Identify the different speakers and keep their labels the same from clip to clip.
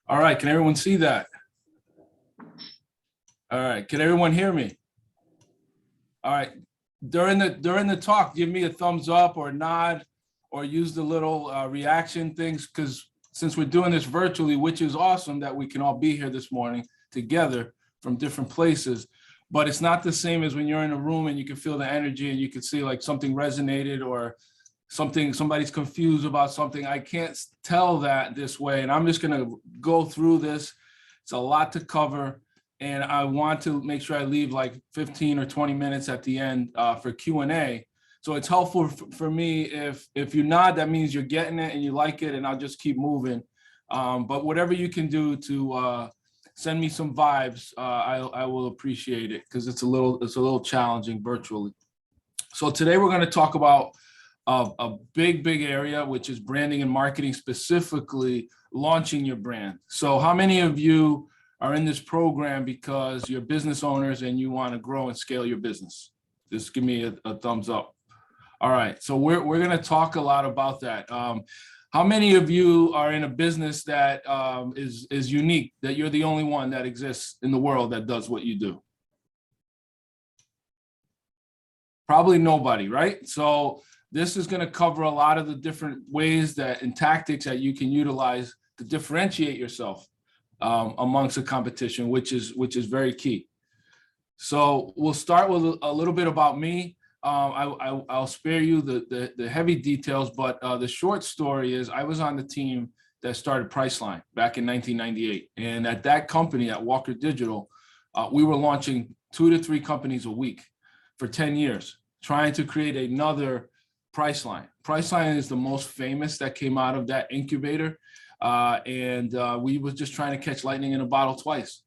Speaker 1: All right, can everyone see that? All right, can everyone hear me? All right, during the talk, give me a thumbs up or nod or use the little reaction things, because since we're doing this virtually, which is awesome that we can all be here this morning together from different places, but it's not the same as when you're in a room and you can feel the energy and you can see like something resonated or somebody's confused about something. I can't tell that this way, and I'm just going to go through this. It's a lot to cover, and I want to make sure I leave like 15 or 20 minutes at the end for Q&A. So it's helpful for me if you nod, that means you're getting it and you like it, and I'll just keep moving. But whatever you can do to send me some vibes, I will appreciate it, because it's a little challenging virtually. So today we're going to talk about a big area, which is branding and marketing, specifically launching your brand. So how many of you are in this program because you're business owners and you want to grow and scale your business? Just give me a thumbs up. All right, so we're going to talk a lot about that. How many of you are in a business that is unique, that you're the only one that exists in the world that does what you do? Probably nobody, right? So this is going to cover a lot of the different ways that and tactics that you can utilize to differentiate yourself amongst the competition, which is very key. So we'll start with a little bit about me. I'll spare you the heavy details, but the short story is I was on the team that started Priceline back in 1998. And at that company, at Walker Digital, we were launching 2 to 3 companies a week for 10 years, trying to create another Priceline. Priceline is the most famous that came out of that incubator. And we was just trying to catch lightning in a bottle twice.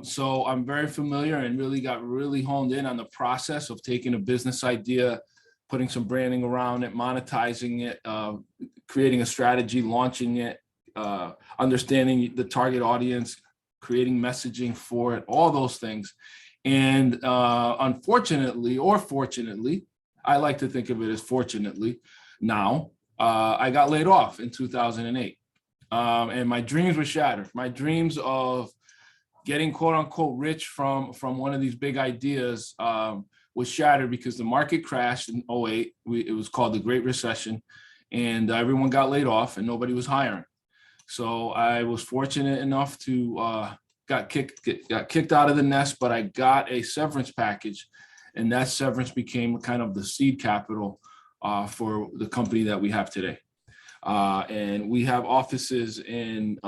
Speaker 1: So I'm very familiar and got really honed in on the process of taking a business idea, putting some branding around it, monetizing it, creating a strategy, launching it, understanding the target audience, creating messaging for it, all those things. And unfortunately, or fortunately, I like to think of it as fortunately now, I got laid off in 2008. And my dreams were shattered. My dreams of getting quote unquote rich from one of these big ideas was shattered because the market crashed in 2008. It was called the Great Recession, and everyone got laid off and nobody was hiring. So I was fortunate enough to got kicked out of the nest, but I got a severance package, and that severance became kind of the seed capital for the company that we have today. And we have offices in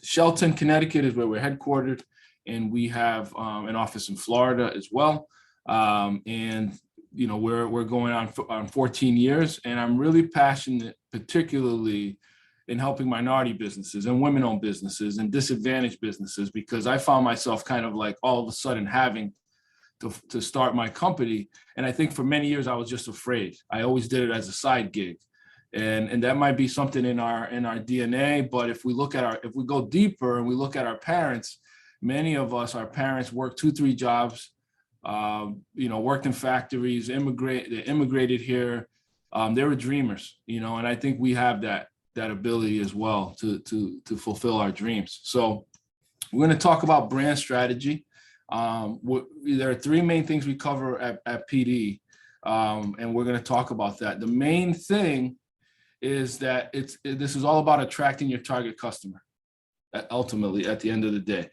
Speaker 1: Shelton, Connecticut is where we're headquartered. And we have an office in Florida as well. And, you know, we're going on 14 years, and I'm really passionate, particularly in helping minority businesses and women-owned businesses and disadvantaged businesses, because I found myself kind of like all of a sudden having to start my company. And I think for many years, I was just afraid. I always did it as a side gig. And that might be something in our DNA, but if we go deeper and we look at our parents, many of us, our parents worked 2-3 jobs, worked in factories, they immigrated here. They were dreamers, and I think we have that ability as well to fulfill our dreams. So we're going to talk about brand strategy. There are 3 main things we cover at PD, and we're going to talk about that. The main thing is that this is all about attracting your target customer, ultimately, at the end of the day.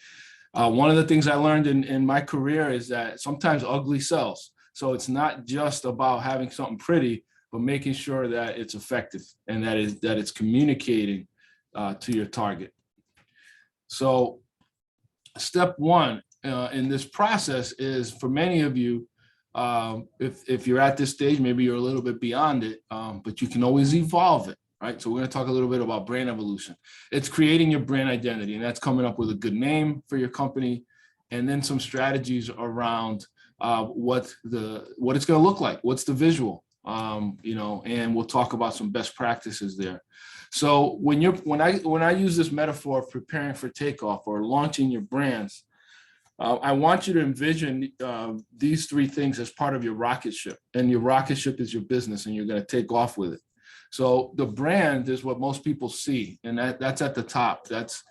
Speaker 1: One of the things I learned in my career is that sometimes ugly sells. So it's not just about having something pretty, but making sure that it's effective and that it's communicating to your target. So step 1 in this process is, for many of you, if you're at this stage, maybe you're a little bit beyond it, but you can always evolve it, right? So we're going to talk a little bit about brand evolution. It's creating your brand identity, and that's coming up with a good name for your company, and then some strategies around what it's going to look like, what's the visual, and we'll talk about some best practices there. So when I use this metaphor of preparing for takeoff or launching your brands, I want you to envision these 3 things as part of your rocket ship, and your rocket ship is your business, and you're going to take off with it. So the brand is what most people see, and that's at the top. That's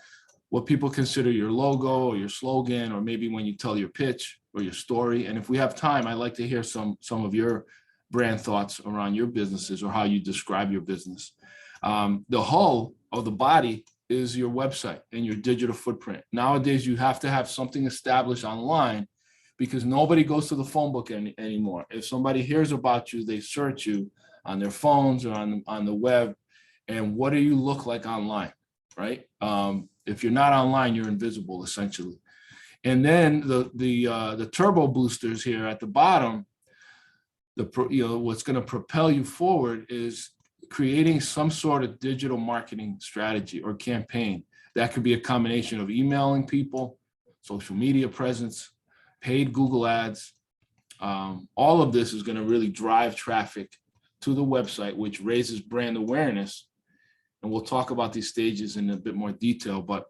Speaker 1: what people consider your logo or your slogan, or maybe when you tell your pitch or your story. And if we have time, I'd like to hear some of your brand thoughts around your businesses or how you describe your business. The hull of the body is your website and your digital footprint. Nowadays, you have to have something established online because nobody goes to the phone book anymore. If somebody hears about you, they search you on their phones or on the web. And what do you look like online, right? If you're not online, you're invisible, essentially. And then the turbo boosters here at the bottom, what's going to propel you forward is creating some sort of digital marketing strategy or campaign. That could be a combination of emailing people, social media presence, paid Google ads. All of this is going to really drive traffic to the website, which raises brand awareness. And we'll talk about these stages in a bit more detail, but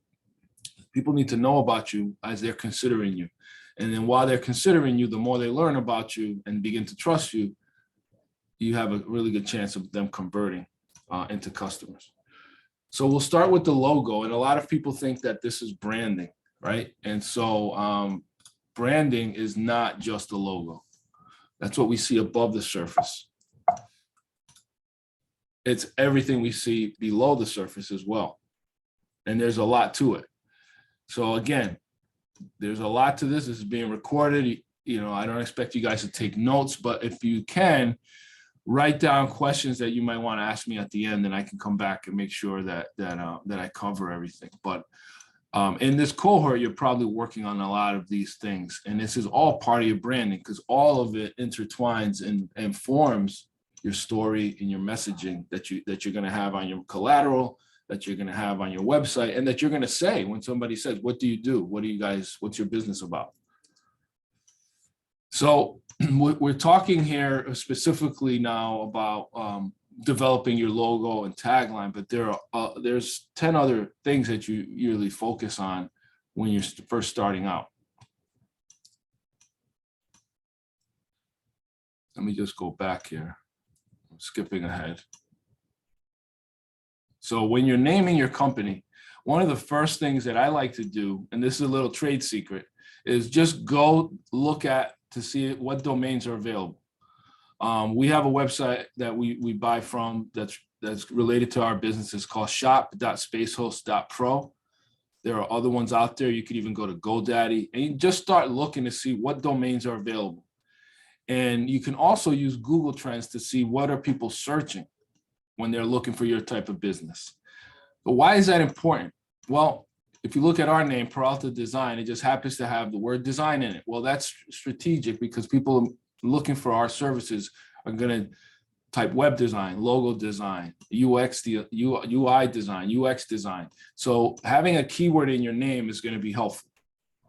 Speaker 1: people need to know about you as they're considering you. And then while they're considering you, the more they learn about you and begin to trust you, you have a really good chance of them converting into customers. So we'll start with the logo. And a lot of people think that this is branding, right? And so branding is not just the logo. That's what we see above the surface. It's everything we see below the surface as well. And there's a lot to it. So again, there's a lot to this. This is being recorded. You know, I don't expect you guys to take notes, but if you can, write down questions that you might want to ask me at the end, and I can come back and make sure that I cover everything. But in this cohort, you're probably working on a lot of these things, and this is all part of your branding because all of it intertwines and forms your story and your messaging that you're going to have on your collateral, that you're going to have on your website, and that you're going to say when somebody says, "What do you do? What's your business about?" So we're talking here specifically now about developing your logo and tagline, but there's 10 other things that you really focus on when you're first starting out. Let me just go back here. I'm skipping ahead. So when you're naming your company, one of the first things that I like to do, and this is a little trade secret, is just go look at to see what domains are available. We have a website that we buy from that's related to our business. It's called shop.spacehost.pro. There are other ones out there. You could even go to GoDaddy and you just start looking to see what domains are available. And you can also use Google Trends to see what are people searching when they're looking for your type of business. But why is that important? Well, if you look at our name, Peralta Design, it just happens to have the word design in it. Well, that's strategic because people looking for our services are going to type web design, logo design, UI design, UX design. So having a keyword in your name is going to be helpful,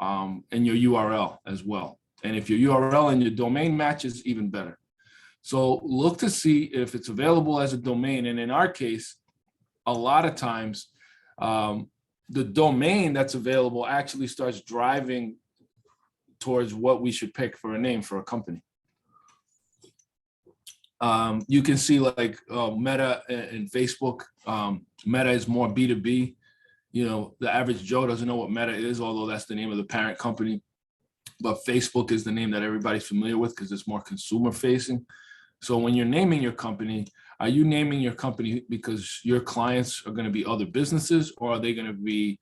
Speaker 1: and your URL as well. And if your URL and your domain matches, even better. So look to see if it's available as a domain. And in our case, a lot of times, the domain that's available actually starts driving towards what we should pick for a name for a company. You can see like Meta and Facebook. Meta is more B2B. You know, the average Joe doesn't know what Meta is, although that's the name of the parent company. But Facebook is the name that everybody's familiar with because it's more consumer facing. So when you're naming your company, are you naming your company because your clients are going to be other businesses, or are they going to be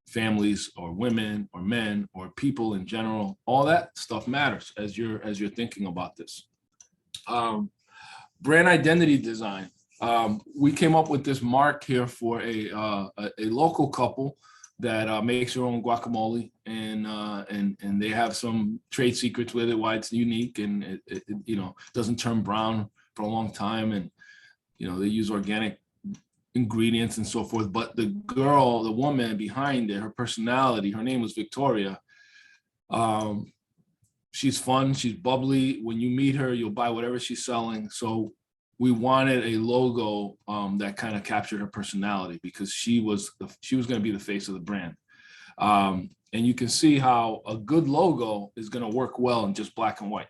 Speaker 1: families or women or men or people in general? All that stuff matters as you're thinking about this. Brand identity design. We came up with this mark here for a local couple that makes their own guacamole, and they have some trade secrets with it, why it's unique, and it doesn't turn brown for a long time, and they use organic ingredients and so forth. But the woman behind it, her personality, her name was Victoria. She's fun, she's bubbly. When you meet her, you'll buy whatever she's selling. So we wanted a logo that kind of captured her personality because she was going to be the face of the brand. And you can see how a good logo is going to work well in just black and white.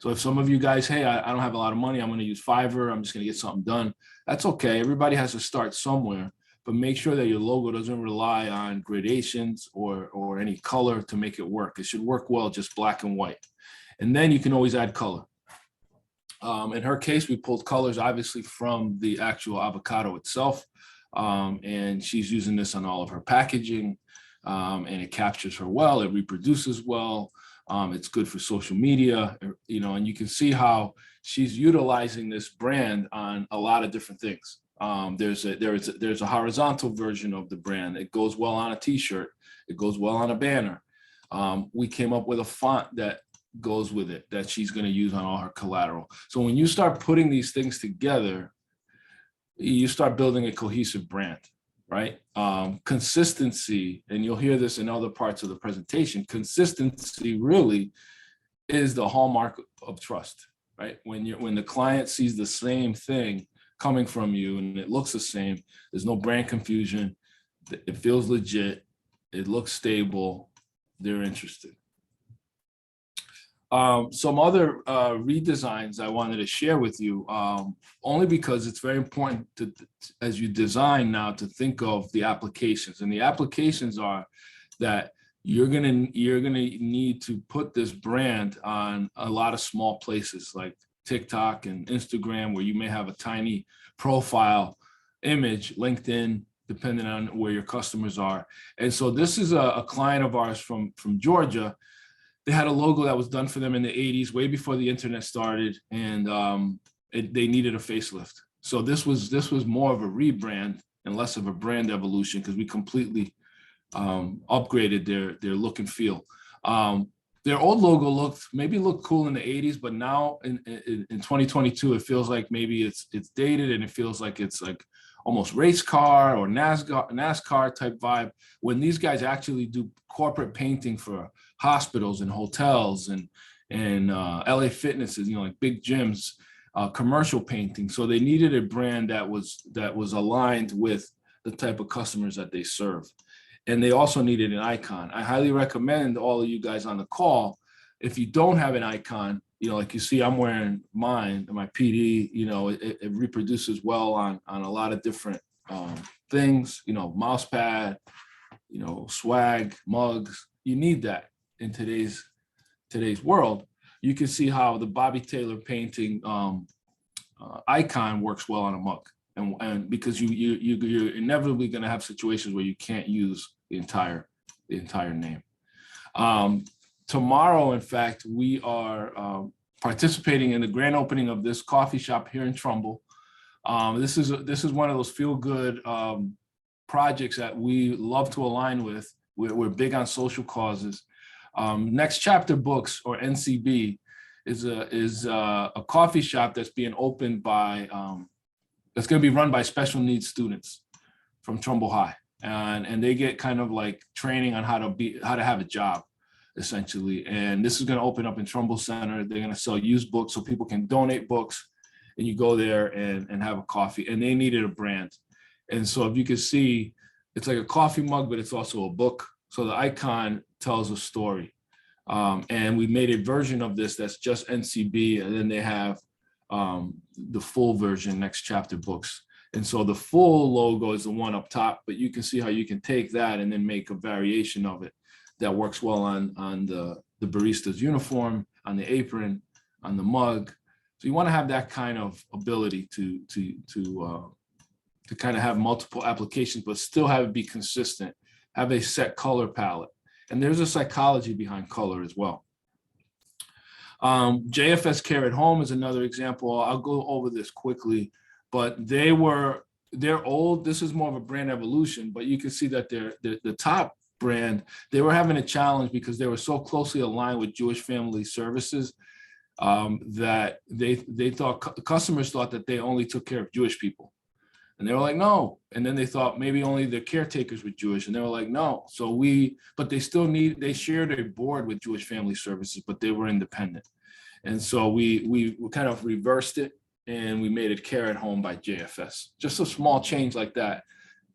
Speaker 1: So if some of you guys, hey, I don't have a lot of money, I'm going to use Fiverr, I'm just going to get something done. That's okay. Everybody has to start somewhere. but make sure that your logo doesn't rely on gradations or any color to make it work. It should work well, just black and white. And then you can always add color. In her case, we pulled colors obviously from the actual avocado itself. And she's using this on all of her packaging, and it captures her well, it reproduces well. It's good for social media, and you can see how she's utilizing this brand on a lot of different things. There's a horizontal version of the brand. It goes well on a t-shirt. It goes well on a banner. We came up with a font that goes with it that she's going to use on all her collateral. So when you start putting these things together, you start building a cohesive brand, right? Consistency, and you'll hear this in other parts of the presentation, consistency really is the hallmark of trust, right? When the client sees the same thing coming from you and it looks the same, there's no brand confusion, it feels legit, it looks stable, they're interested. Some other redesigns I wanted to share with you, only because it's very important to, as you design now, to think of the applications. And the applications are that you're gonna need to put this brand on a lot of small places like TikTok and Instagram, where you may have a tiny profile image, LinkedIn, depending on where your customers are. And so this is a client of ours from Georgia. They had a logo that was done for them in the 80s, way before the internet started, and they needed a facelift. So this was more of a rebrand and less of a brand evolution, because we completely upgraded their look and feel. Their old logo looked cool in the 80s, but now in 2022, it feels like maybe it's dated, and it feels like it's like almost race car or NASCAR type vibe, when these guys actually do corporate painting for hospitals and hotels and LA Fitnesses, like big gyms, commercial painting. So they needed a brand that was aligned with the type of customers that they serve. And they also needed an icon. I highly recommend all of you guys on the call, if you don't have an icon, like you see, I'm wearing mine, my PD, it reproduces well on a lot of different things, mouse pad, swag, mugs. You need that in today's world. You can see how the Bobby Taylor painting icon works well on a mug, and because you're inevitably going to have situations where you can't use the entire name. Tomorrow, in fact, we are participating in the grand opening of this coffee shop here in Trumbull. This is one of those feel-good projects that we love to align with. We're big on social causes. Next Chapter Books, or NCB, is a coffee shop that's being opened by that's going to be run by special needs students from Trumbull High, and they get kind of like training on how to have a job, essentially. And this is going to open up in Trumbull Center. They're going to sell used books so people can donate books, and you go there and have a coffee. And they needed a brand, and so if you can see, it's like a coffee mug, but it's also a book. So the icon tells a story. And we made a version of this that's just NCB, and then they have the full version, Next Chapter Books. And so the full logo is the one up top, but you can see how you can take that and then make a variation of it that works well on the barista's uniform, on the apron, on the mug. So you want to have that kind of ability to kind of have multiple applications, but still have it be consistent, have a set color palette. And there's a psychology behind color as well. JFS Care at Home is another example. I'll go over this quickly, but they're old. This is more of a brand evolution, but you can see that the top brand, they were having a challenge because they were so closely aligned with Jewish Family Services that they thought, customers thought that they only took care of Jewish people. And they were like, no. And then they thought maybe only the caretakers were Jewish. And they were like, no. So but they shared a board with Jewish Family Services, but they were independent. And so we kind of reversed it, and we made it Care at Home by JFS. Just a small change like that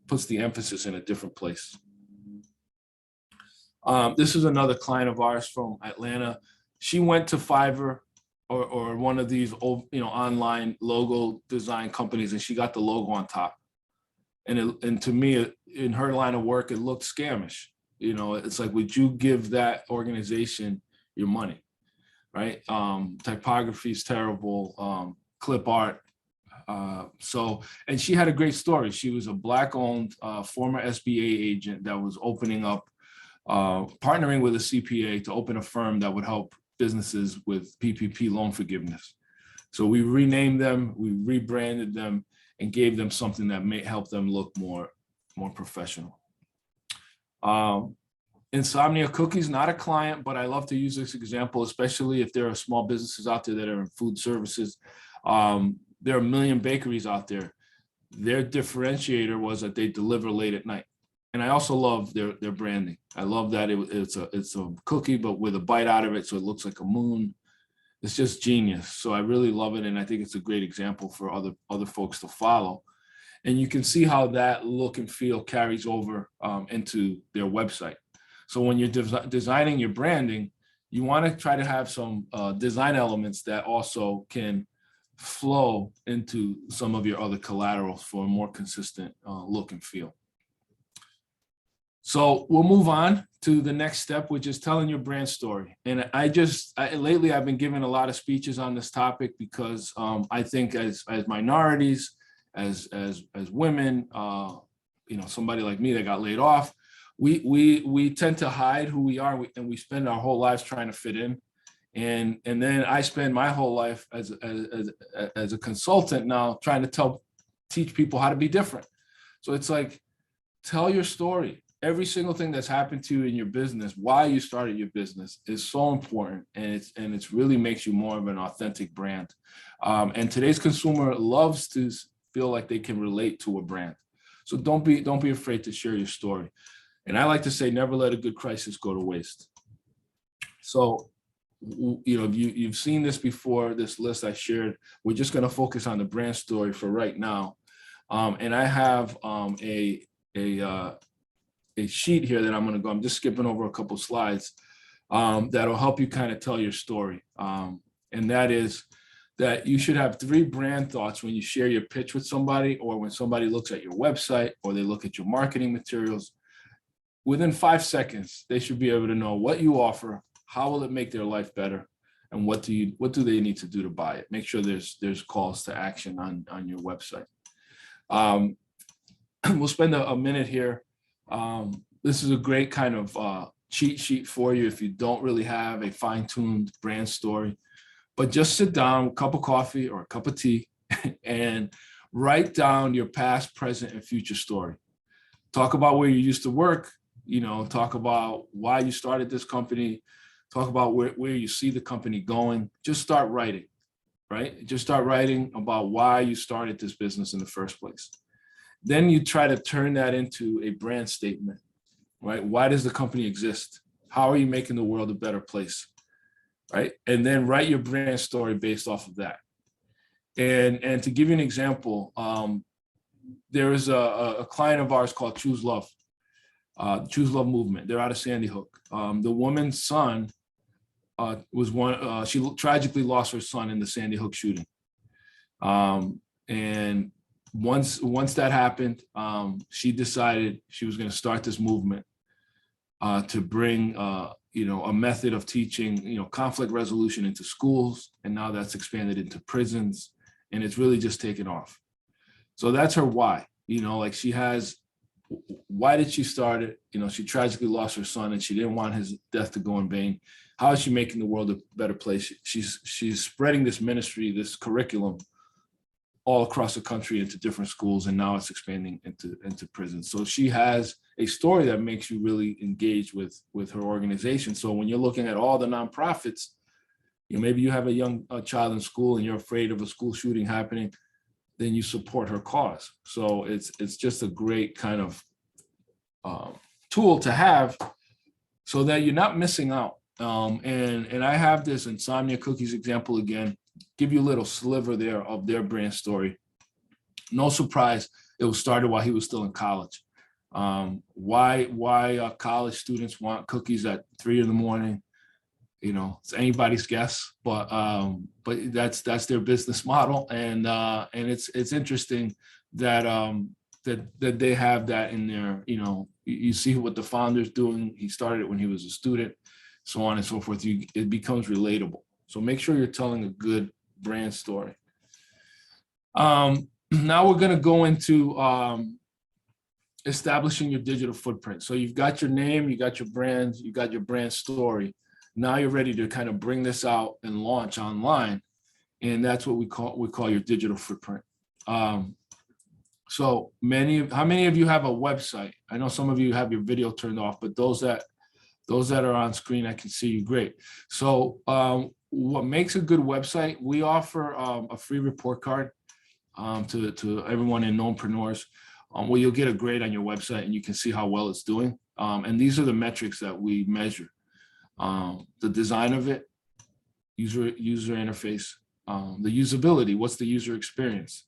Speaker 1: puts the emphasis in a different place. This is another client of ours from Atlanta. She went to Fiverr or one of these old, online logo design companies, and she got the logo on top. And to me, in her line of work, it looked scamish. You know, it's like, would you give that organization your money, right? Typography is terrible, clip art. And she had a great story. She was a Black-owned former SBA agent that was opening up, partnering with a CPA to open a firm that would help businesses with PPP loan forgiveness. So we renamed them, we rebranded them, and gave them something that may help them look more professional. Insomnia Cookies, not a client, but I love to use this example, especially if there are small businesses out there that are in food services. There are a million bakeries out there. Their differentiator was that they deliver late at night. And I also love their branding. I love that it's a cookie, but with a bite out of it, so it looks like a moon. It's just genius. So I really love it, and I think it's a great example for other folks to follow. And you can see how that look and feel carries over into their website. So when you're designing your branding, you want to try to have some design elements that also can flow into some of your other collaterals for a more consistent look and feel. So we'll move on to the next step, which is telling your brand story. And lately I've been giving a lot of speeches on this topic because I think as minorities, as women, somebody like me that got laid off, we tend to hide who we are, and we spend our whole lives trying to fit in. And then I spend my whole life as a consultant now trying to teach people how to be different. So it's like, tell your story. Every single thing that's happened to you in your business, why you started your business, is so important, and it's really makes you more of an authentic brand. And today's consumer loves to feel like they can relate to a brand. So don't be afraid to share your story. And I like to say, never let a good crisis go to waste. So, you've seen this before, this list I shared. We're just going to focus on the brand story for right now. And I have a sheet here that I'm just skipping over a couple slides that'll help you kind of tell your story. And that is that you should have 3 brand thoughts when you share your pitch with somebody, or when somebody looks at your website, or they look at your marketing materials. Within 5 seconds, they should be able to know what you offer, how will it make their life better, and what do they need to do to buy it. Make sure there's calls to action on your website. We'll spend a minute here. This is a great kind of cheat sheet for you if you don't really have a fine-tuned brand story. But just sit down, a cup of coffee or a cup of tea, and write down your past, present, and future story. Talk about where you used to work, talk about why you started this company, talk about where you see the company going. Just start writing, right? Just start writing about why you started this business in the first place. Then you try to turn that into a brand statement, right? Why does the company exist? How are you making the world a better place, right? And then write your brand story based off of that. And to give you an example, there is a client of ours called Choose Love Movement. They're out of Sandy Hook. The woman's son was she tragically lost her son in the Sandy Hook shooting. And once that happened, she decided she was going to start this movement to bring a method of teaching conflict resolution into schools, and now that's expanded into prisons, and it's really just taken off. So that's her why. Why did she start it? She tragically lost her son, and she didn't want his death to go in vain. How is she making the world a better place? She's spreading this ministry, this curriculum, all across the country into different schools, and now it's expanding into prisons. So she has a story that makes you really engage with her organization. So when you're looking at all the nonprofits, maybe you have a child in school and you're afraid of a school shooting happening, then you support her cause. So it's just a great kind of tool to have so that you're not missing out. And I have this Insomnia Cookies example again, give you a little sliver there of their brand story. No surprise, it was started while he was still in college. Why college students want cookies at 3 a.m? It's anybody's guess, but that's their business model, and it's interesting that that they have that in their, you see what the founder's doing. He started it when he was a student, so on and so forth. It becomes relatable. So make sure you're telling a good brand story. Now we're going to go into establishing your digital footprint. So you've got your name, you got your brand, you got your brand story. Now you're ready to kind of bring this out and launch online. And that's what we call your digital footprint. So how many of you have a website? I know some of you have your video turned off, but those that are on screen, I can see you great. So what makes a good website? We offer a free report card to everyone in KNOWNpreneurs, where you'll get a grade on your website and you can see how well it's doing. And these are the metrics that we measure. The design of it, user interface, the usability, what's the user experience,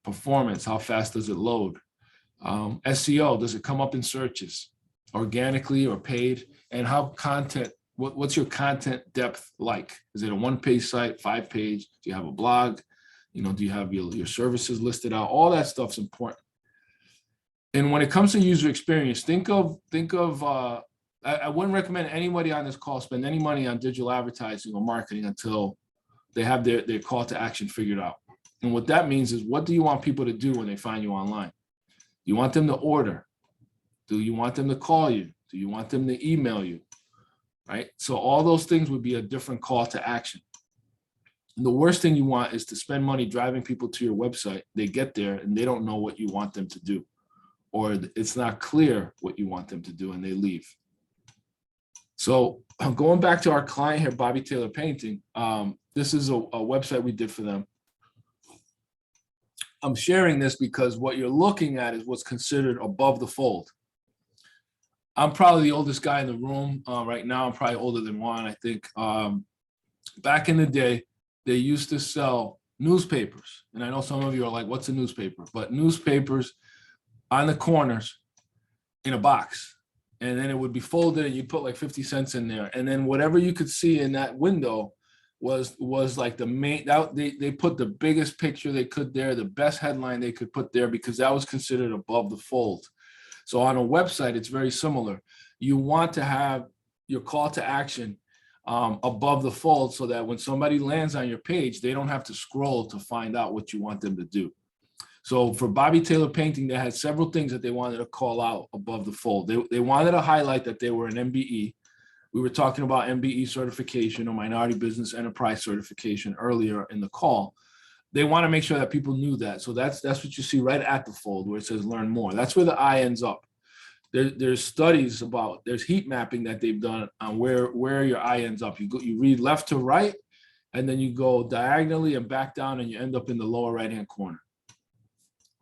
Speaker 1: performance, how fast does it load, SEO, does it come up in searches, organically or paid, and how what's your content depth like? Is it a one-page site, 5-page? Do you have a blog? Do you have your services listed out? All that stuff's important. And when it comes to user experience, think of I wouldn't recommend anybody on this call spend any money on digital advertising or marketing until they have their call to action figured out. And what that means is, what do you want people to do when they find you online? Do you want them to order? Do you want them to call you? Do you want them to email you? Right? So all those things would be a different call to action. And the worst thing you want is to spend money driving people to your website. They get there and they don't know what you want them to do, or it's not clear what you want them to do and they leave. So going back to our client here, Bobby Taylor Painting, this is a website we did for them. I'm sharing this because what you're looking at is what's considered above the fold. I'm probably the oldest guy in the room right now. I'm probably older than Juan, I think. Back in the day, they used to sell newspapers. And I know some of you are like, what's a newspaper? But newspapers on the corners in a box. And then it would be folded and you put like 50 cents in there. And then whatever you could see in that window was like the main, they put the biggest picture they could there, the best headline they could put there, because that was considered above the fold. So on a website, it's very similar. You want to have your call to action above the fold, so that when somebody lands on your page, they don't have to scroll to find out what you want them to do. So for Bobby Taylor Painting, they had several things that they wanted to call out above the fold. They wanted to highlight that they were an MBE. We were talking about MBE certification, or Minority Business Enterprise certification, earlier in the call. They want to make sure that people knew that. So that's what you see right at the fold where it says learn more. That's where the eye ends up. There's studies about, there's heat mapping that they've done on where your eye ends up. You read left to right, and then you go diagonally and back down, and you end up in the lower right-hand corner.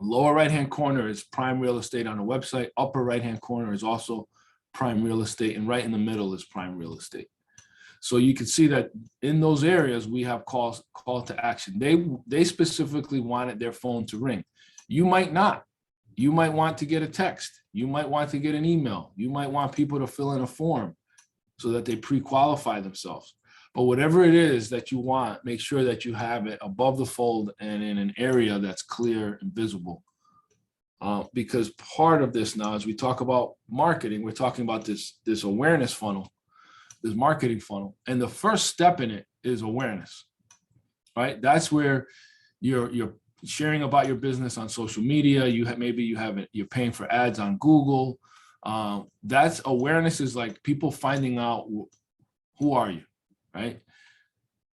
Speaker 1: Lower right-hand corner is prime real estate on a website. Upper right-hand corner is also prime real estate, and right in the middle is prime real estate. So you can see that in those areas, we have call to action. They specifically wanted their phone to ring. You might not. You might want to get a text. You might want to get an email. You might want people to fill in a form so that they pre-qualify themselves. But whatever it is that you want, make sure that you have it above the fold and in an area that's clear and visible. Because part of this now, as we talk about marketing, we're talking about this awareness funnel, this marketing funnel. And the first step in it is awareness, right? That's where you're sharing about your business on social media. You're paying for ads on Google. That's awareness, is like people finding out who are you, right?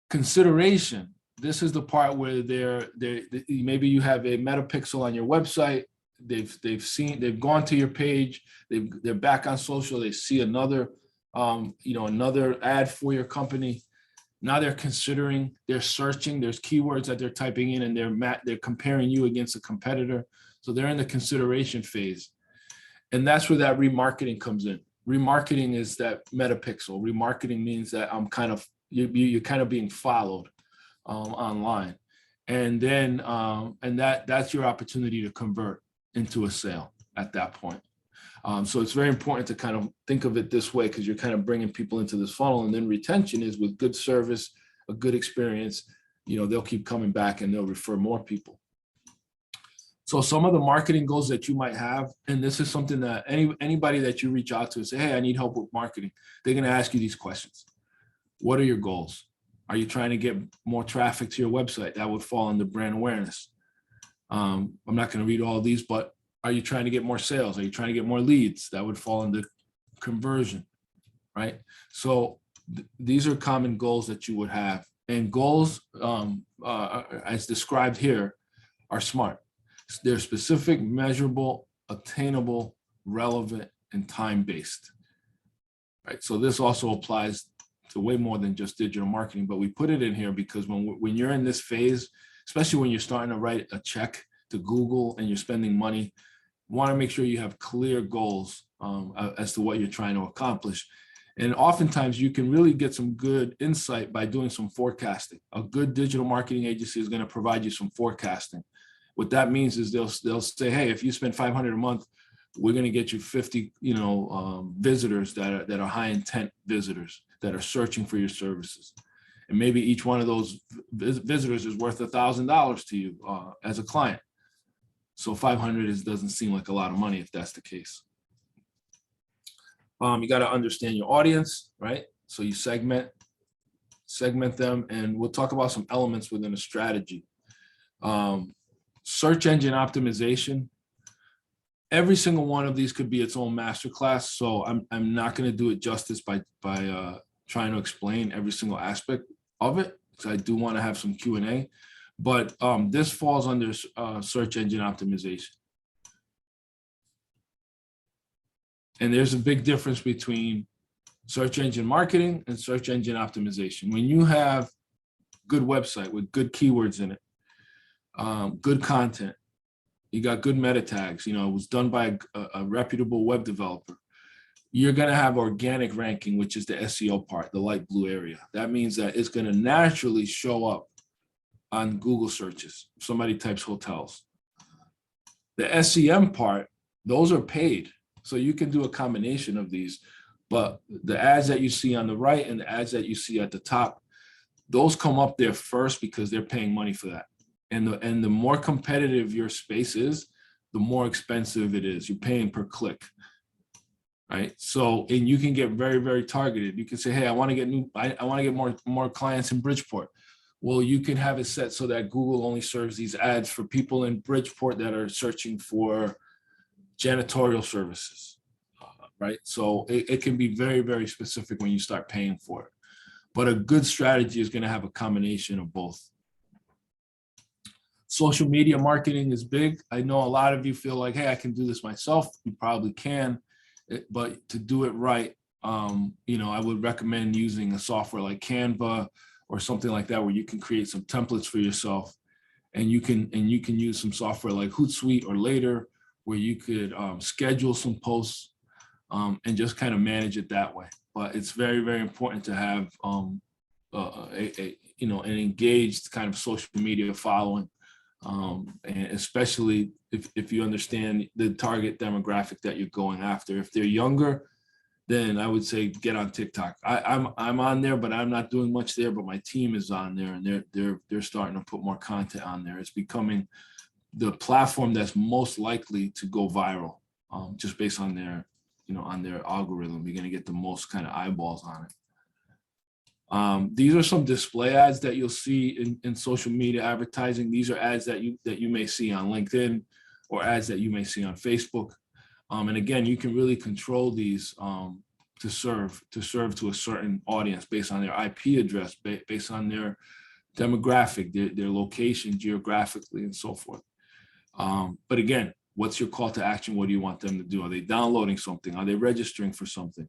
Speaker 1: Consideration. This is the part where maybe you have a metapixel on your website. They've gone to your page. They're back on social. They see another ad for your company. Now they're considering, they're searching, there's keywords that they're typing in, and they're comparing you against a competitor. So they're in the consideration phase. And that's where that remarketing comes in. Remarketing is that metapixel. Remarketing means that you're kind of being followed online. And then, that's your opportunity to convert into a sale at that point. So it's very important to kind of think of it this way, because you're kind of bringing people into this funnel. And then retention is with good service, a good experience, they'll keep coming back and they'll refer more people. So some of the marketing goals that you might have, and this is something that anybody that you reach out to and say, hey, I need help with marketing, they're going to ask you these questions. What are your goals? Are you trying to get more traffic to your website? That would fall under brand awareness. I'm not going to read all of these, but are you trying to get more sales? Are you trying to get more leads? That would fall under conversion, right? So these are common goals that you would have. And goals, as described here, are SMART. They're specific, measurable, attainable, relevant, and time-based, right? So this also applies to way more than just digital marketing, but we put it in here because when you're in this phase, especially when you're starting to write a check to Google and you're spending money, you want to make sure you have clear goals as to what you're trying to accomplish. And oftentimes you can really get some good insight by doing some forecasting. A good digital marketing agency is going to provide you some forecasting. What that means is they'll say, hey, if you spend $500 a month, we're going to get you 50, visitors that are high intent visitors that are searching for your services. And maybe each one of those visitors is worth $1,000 to you as a client. So 500 doesn't seem like a lot of money if that's the case. You got to understand your audience, right? So you segment them, and we'll talk about some elements within a strategy. Search engine optimization. Every single one of these could be its own masterclass. So I'm not going to do it justice by trying to explain every single aspect of it, because I do want to have some Q&A. But this falls under search engine optimization. And there's a big difference between search engine marketing and search engine optimization. When you have good website with good keywords in it, good content, you got good meta tags, it was done by a reputable web developer, you're going to have organic ranking, which is the SEO part, the light blue area. That means that it's going to naturally show up on Google searches. If somebody types hotels. The SEM part, those are paid. So you can do a combination of these, but the ads that you see on the right and the ads that you see at the top, those come up there first because they're paying money for that. And the more competitive your space is, the more expensive it is. You're paying per click, right? So, and you can get very, very targeted. You can say, hey, I want to get more clients in Bridgeport. Well, you can have it set so that Google only serves these ads for people in Bridgeport that are searching for janitorial services, right? So it can be very, very specific when you start paying for it. But a good strategy is going to have a combination of both. Social media marketing is big. I know a lot of you feel like, hey, I can do this myself. You probably can, but to do it right, I would recommend using a software like Canva or something like that, where you can create some templates for yourself, and you can use some software like Hootsuite or Later, where you could schedule some posts and just kind of manage it that way. But it's very, very important to have an engaged kind of social media following. And especially if you understand the target demographic that you're going after. If they're younger, then I would say get on TikTok. I'm on there, but I'm not doing much there. But my team is on there, and they're starting to put more content on there. It's becoming the platform that's most likely to go viral, just based on their algorithm. You're going to get the most kind of eyeballs on it. These are some display ads that you'll see in social media advertising. These are ads that you may see on LinkedIn, or ads that you may see on Facebook. And again, you can really control these to serve to a certain audience based on their IP address, based on their demographic, their location geographically, and so forth. But again, what's your call to action? What do you want them to do? Are they downloading something? Are they registering for something?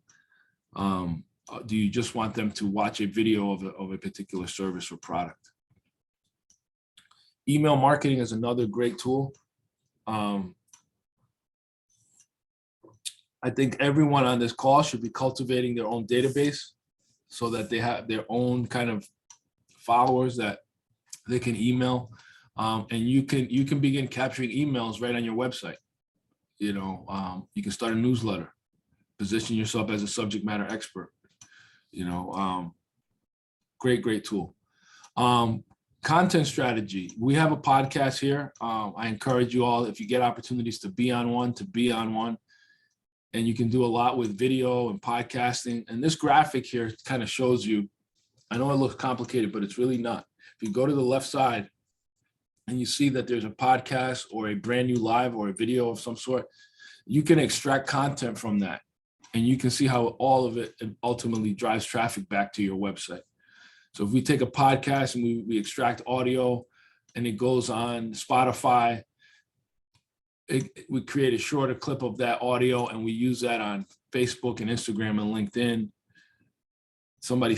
Speaker 1: Do you just want them to watch a video of a particular service or product? Email marketing is another great tool. I think everyone on this call should be cultivating their own database so that they have their own kind of followers that they can email. And you can begin capturing emails right on your website. You can start a newsletter, position yourself as a subject matter expert. Great tool. Content strategy. We have a podcast here. I encourage you all, if you get opportunities to be on one, and you can do a lot with video and podcasting. And this graphic here kind of shows you, I know it looks complicated, but it's really not. If you go to the left side and you see that there's a podcast or a brand new live or a video of some sort, you can extract content from that. And you can see how all of it ultimately drives traffic back to your website. So if we take a podcast and we extract audio and it goes on Spotify, we create a shorter clip of that audio and we use that on Facebook and Instagram and LinkedIn. Somebody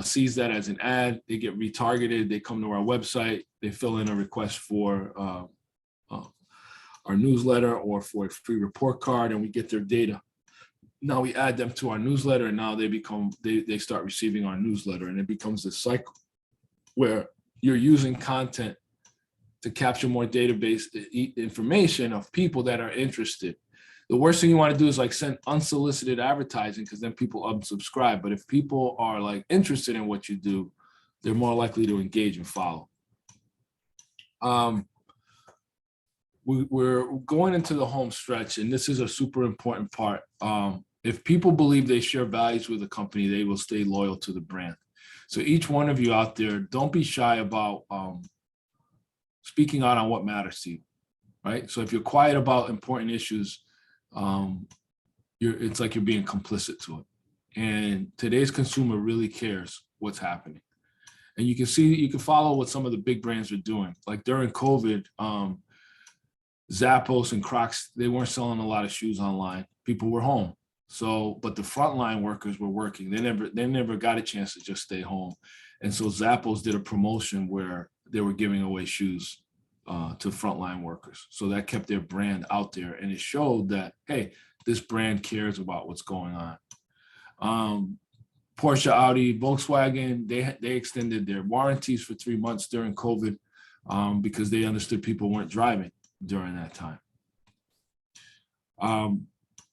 Speaker 1: sees that as an ad, they get retargeted, they come to our website, they fill in a request for our newsletter or for a free report card, and we get their data. Now we add them to our newsletter, and now they start receiving our newsletter, and it becomes this cycle where you're using content to capture more database information of people that are interested. The worst thing you want to do is like send unsolicited advertising, because then people unsubscribe. But if people are like interested in what you do, they're more likely to engage and follow. We're going into the home stretch, and this is a super important part. If people believe they share values with a company, they will stay loyal to the brand. So each one of you out there, don't be shy about speaking out on what matters to you, right? So if you're quiet about important issues, it's like you're being complicit to it. And today's consumer really cares what's happening. And you can follow what some of the big brands are doing. Like during COVID, Zappos and Crocs, they weren't selling a lot of shoes online. People were home. So, but the frontline workers were working. They never got a chance to just stay home. And so Zappos did a promotion where they were giving away shoes to frontline workers. So that kept their brand out there. And it showed that, hey, this brand cares about what's going on. Porsche, Audi, Volkswagen, they extended their warranties for 3 months during COVID because they understood people weren't driving during that time.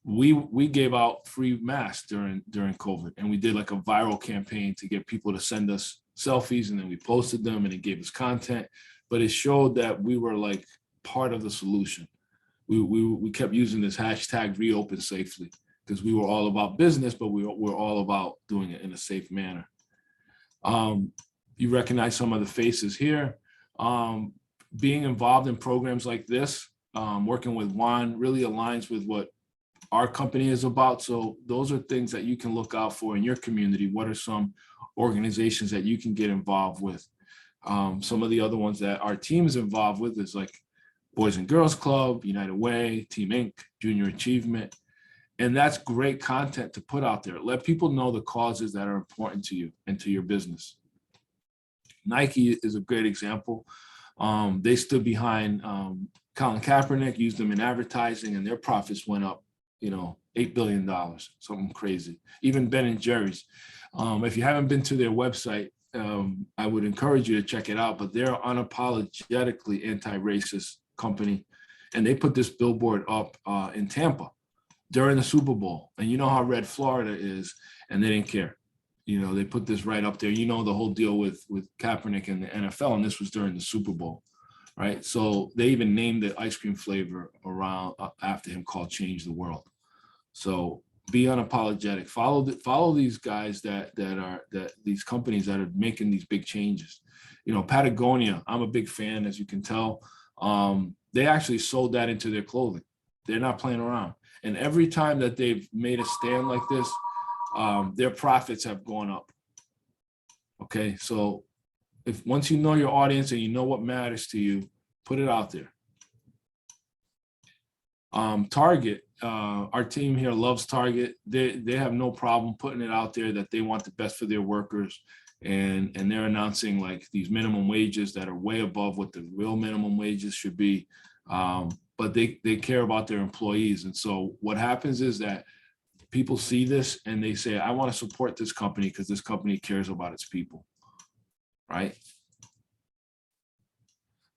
Speaker 1: We gave out free masks during COVID, and we did like a viral campaign to get people to send us selfies, and then we posted them, and it gave us content. But it showed that we were like part of the solution. We kept using this hashtag reopen safely because we were all about business, but we're all about doing it in a safe manner. You recognize some of the faces here. Being involved in programs like this, working with Juan, really aligns with what our company is about. So those are things that you can look out for in your community. What are some organizations that you can get involved with? Some of the other ones that our team is involved with is like Boys and Girls Club, United Way, Team Inc., Junior Achievement. And that's great content to put out there. Let people know the causes that are important to you and to your business. Nike is a great example. They stood behind Colin Kaepernick, used them in advertising, and their profits went up, $8 billion, something crazy. Even Ben and Jerry's. If you haven't been to their website, I would encourage you to check it out, but they're unapologetically anti-racist company. And they put this billboard up in Tampa during the Super Bowl. And you know how red Florida is, and they didn't care. They put this right up there. The whole deal with Kaepernick and the NFL, and this was during the Super Bowl, right? So they even named the ice cream flavor around after him, called Change the World. So be unapologetic. Follow these guys that these companies that are making these big changes. Patagonia, I'm a big fan, as you can tell. They actually sold that into their clothing. They're not playing around. And every time that they've made a stand like this, their profits have gone up. Okay, so once you know your audience and you know what matters to you, put it out there. Target, our team here loves Target. They have no problem putting it out there that they want the best for their workers, and they're announcing like these minimum wages that are way above what the real minimum wages should be. But they care about their employees. And so what happens is that people see this and they say, I want to support this company because this company cares about its people, right?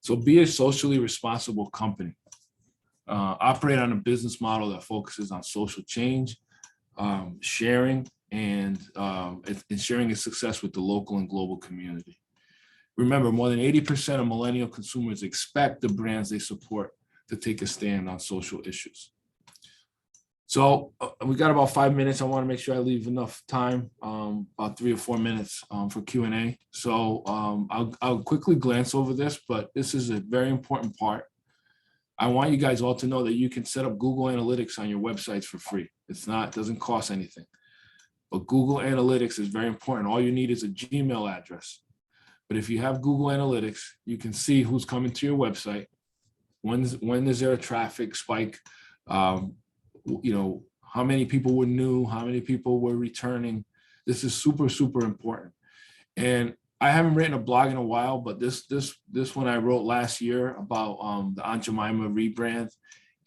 Speaker 1: So be a socially responsible company. Operate on a business model that focuses on social change, sharing, and sharing its success with the local and global community. Remember, more than 80% of millennial consumers expect the brands they support to take a stand on social issues. So we got about 5 minutes. I want to make sure I leave enough time, about 3 or 4 minutes for Q&A. So I'll quickly glance over this, but this is a very important part. I want you guys all to know that you can set up Google Analytics on your websites for free. It doesn't cost anything. But Google Analytics is very important. All you need is a Gmail address. But if you have Google Analytics, you can see who's coming to your website. When is there a traffic spike? You know, how many people were new, how many people were returning. This is super, super important. And I haven't written a blog in a while, but this one I wrote last year about the Aunt Jemima rebrand.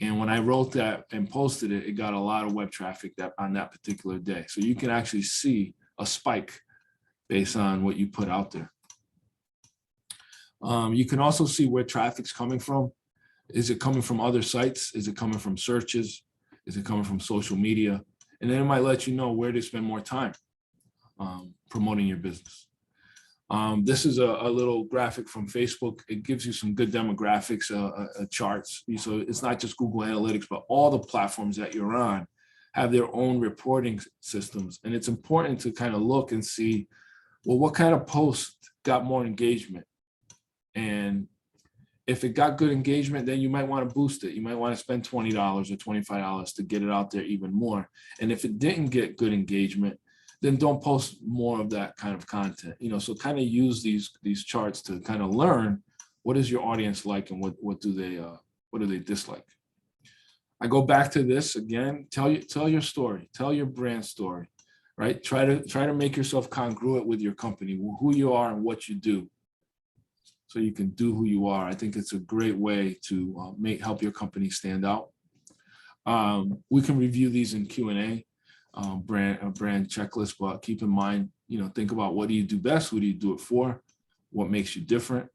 Speaker 1: And when I wrote that and posted it, it got a lot of web traffic on that particular day. So you can actually see a spike based on what you put out there. You can also see where traffic's coming from. Is it coming from other sites? Is it coming from searches? Is it coming from social media? And then it might let you know where to spend more time promoting your business. This is a little graphic from Facebook. It gives you some good demographics, charts. So it's not just Google Analytics, but all the platforms that you're on have their own reporting systems. And it's important to kind of look and see, well, what kind of post got more engagement? And if it got good engagement, then you might want to boost it. You might want to spend $20 or $25 to get it out there even more. And if it didn't get good engagement, then don't post more of that kind of content. You know, so kind of use these charts to kind of learn what is your audience like and what do they dislike. I go back to this again. Tell your story. Tell your brand story, right? Try to make yourself congruent with your company, who you are and what you do, so you can do who you are. I think it's a great way to help your company stand out. We can review these in Q&A, brand checklist, but keep in mind, you know, think about what do you do best? Who do you do it for? What makes you different?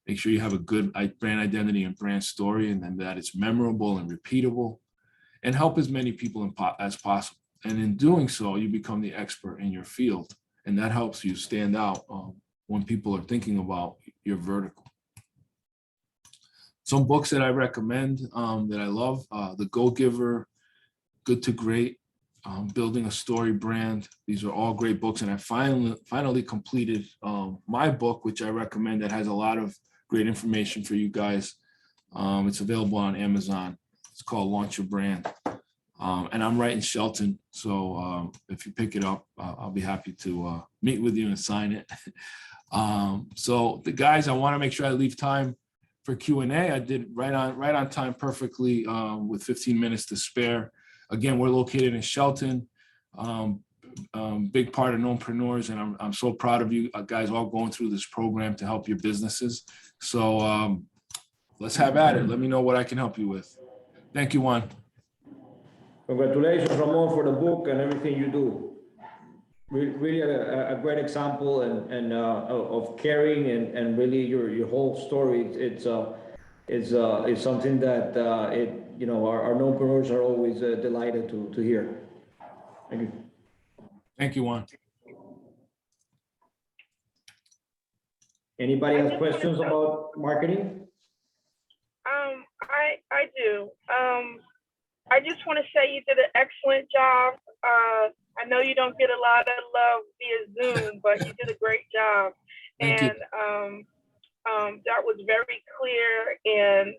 Speaker 1: Make sure you have a good brand identity and brand story, and then that it's memorable and repeatable, and help as many people as possible. And in doing so, you become the expert in your field, and that helps you stand out when people are thinking about your vertical. Some books that I recommend that I love, The Go-Giver, Good to Great, Building a Story Brand. These are all great books. And I finally completed my book, which I recommend, that has a lot of great information for you guys. It's available on Amazon. It's called Launch Your Brand. And I'm right in Shelton. So if you pick it up, I'll be happy to meet with you and sign it. So the guys, I want to make sure I leave time for Q&A. I did right on time perfectly with 15 minutes to spare. Again, we're located in Shelton, big part of KNOWNpreneurs, and I'm so proud of you guys all going through this program to help your businesses. So let's have at it. Let me know what I can help you with. Thank you, Juan.
Speaker 2: Congratulations, Ramon, for the book and everything you do. Really a great example and of caring and really your whole story. It's something that our KNOWNpreneurs are always delighted to hear. Thank you.
Speaker 1: Thank you, Juan.
Speaker 2: Anybody has questions about marketing?
Speaker 3: I do. I just want to say you did an excellent job. I know you don't get a lot of love via Zoom, but you did a great job.
Speaker 1: Thank
Speaker 3: and that was very clear. And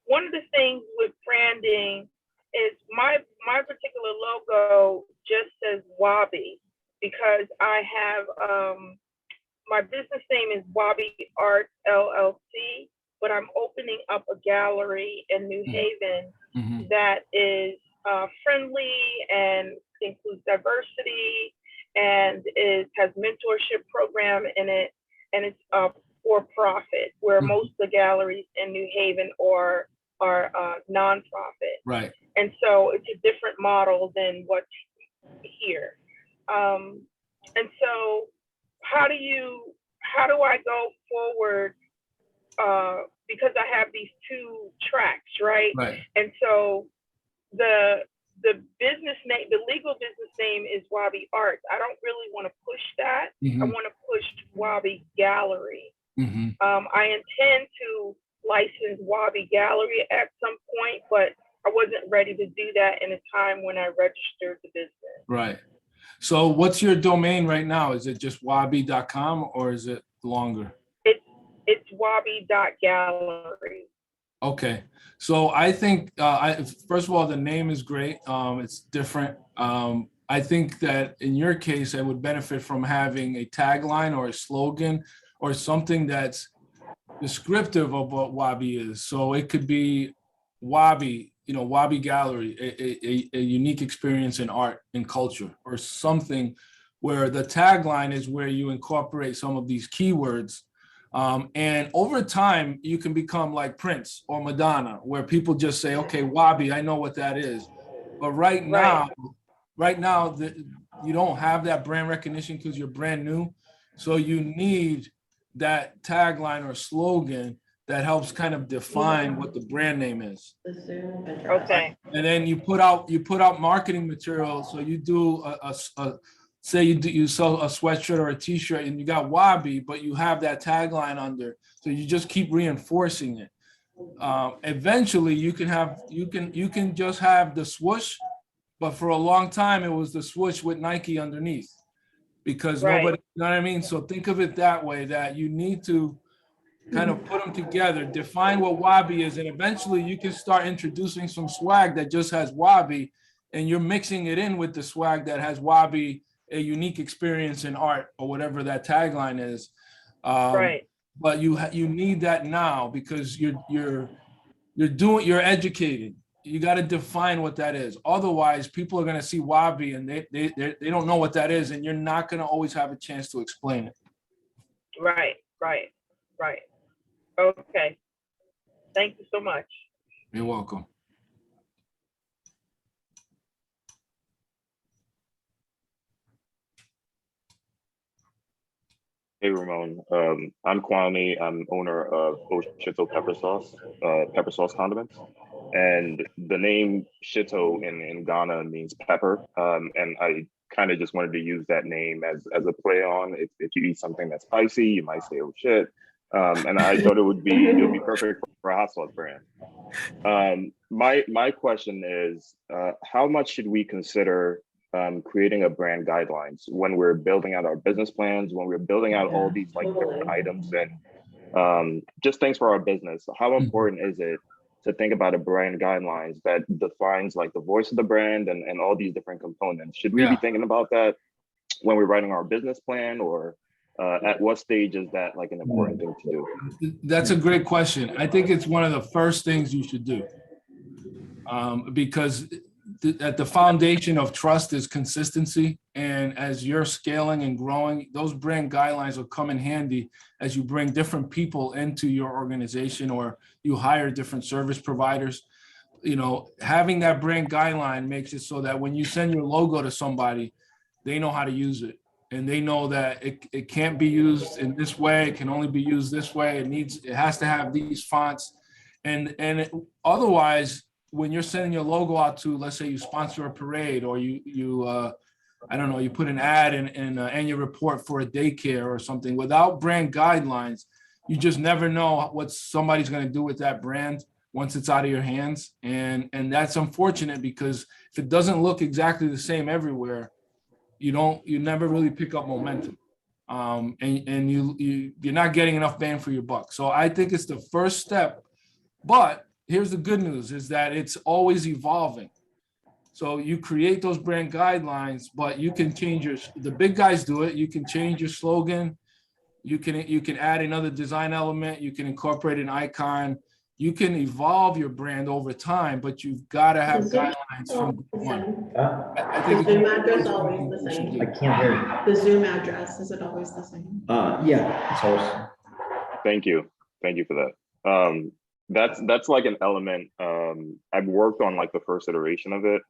Speaker 3: one of the things with branding is my particular logo just says Wabi, because I have my business name is Wabi Art LLC, but I'm opening up a gallery in New Haven that is friendly and includes diversity and has mentorship program in it, and it's for profit, where most of the galleries in New Haven are nonprofit.
Speaker 1: Right.
Speaker 3: And so it's a different model than what's here. And so how do I go forward? Because I have these two tracks, right?
Speaker 1: Right.
Speaker 3: And so the business name, the legal business name is Wabi Arts. I don't really want to push that. I want to push Wabi Gallery. I intend to license Wabi Gallery at some point, but I wasn't ready to do that in a time when I registered the business.
Speaker 1: Right. So what's your domain right now? Is it just wabi.com or is it longer?
Speaker 3: It's wabi.gallery.
Speaker 1: Okay. So I think, first of all, the name is great. It's different. I think that in your case, I would benefit from having a tagline or a slogan or something that's descriptive of what Wabi is. So it could be Wabi, Wabi Gallery, a unique experience in art and culture, or something where the tagline is where you incorporate some of these keywords. And over time, you can become like Prince or Madonna, where people just say, okay, Wabi, I know what that is. But right now, you don't have that brand recognition because you're brand new. So you need that tagline or slogan that helps kind of define what the brand name is.
Speaker 3: Okay.
Speaker 1: And then you put out marketing material. So you do say you sell a sweatshirt or a t-shirt and you got Wabi, but you have that tagline under. So you just keep reinforcing it. Eventually you can just have the swoosh, but for a long time it was the swoosh with Nike underneath because nobody, you know what I mean? So think of it that way, that you need to kind of put them together, define what Wabi is, and eventually you can start introducing some swag that just has Wabi, and you're mixing it in with the swag that has Wabi, a unique experience in art, or whatever that tagline is. But you need that now because you're educated. You got to define what that is. Otherwise, people are going to see Wabi and they don't know what that is, and you're not going to always have a chance to explain it.
Speaker 3: Right. Okay. Thank you so much.
Speaker 1: You're welcome.
Speaker 4: Hey, Ramon. I'm Kwame. I'm owner of Shito Pepper Sauce condiments. And the name Shito in Ghana means pepper. And I kind of just wanted to use that name as a play on. If you eat something that's spicy, you might say, oh shit. And I thought it would be perfect for a hot sauce brand. My question is, how much should we consider creating a brand guidelines when we're building out our business plans, when we're building out all these like different items and just things for our business? How important is it to think about a brand guidelines that defines like the voice of the brand and all these different components? Should we be thinking about that when we're writing our business plan, or at what stage is that like an important thing to do?
Speaker 1: That's a great question. I think it's one of the first things you should do, because at the foundation of trust is consistency. And as you're scaling and growing, those brand guidelines will come in handy as you bring different people into your organization or you hire different service providers. Having that brand guideline makes it so that when you send your logo to somebody, they know how to use it. And they know that it can't be used in this way. It can only be used this way. It has to have these fonts. And otherwise, when you're sending your logo out to, let's say you sponsor a parade, or you I don't know, you put an ad in an annual report for a daycare or something, without brand guidelines, you just never know what somebody's going to do with that brand once it's out of your hands. And that's unfortunate, because if it doesn't look exactly the same everywhere, you never really pick up momentum. And you're not getting enough bang for your buck. So I think it's the first step. But here's the good news, is that it's always evolving. So you create those brand guidelines, but you can change the big guys do it. You can change your slogan. You can add another design element. You can incorporate an icon. You can evolve your brand over time, but you've got to have guidelines from one. I think
Speaker 5: the Zoom address always the same.
Speaker 2: I can't hear you.
Speaker 5: The Zoom address, is it always the same?
Speaker 2: Yeah, it's always.
Speaker 4: Thank you for that. That's like an element. I've worked on like the first iteration of it,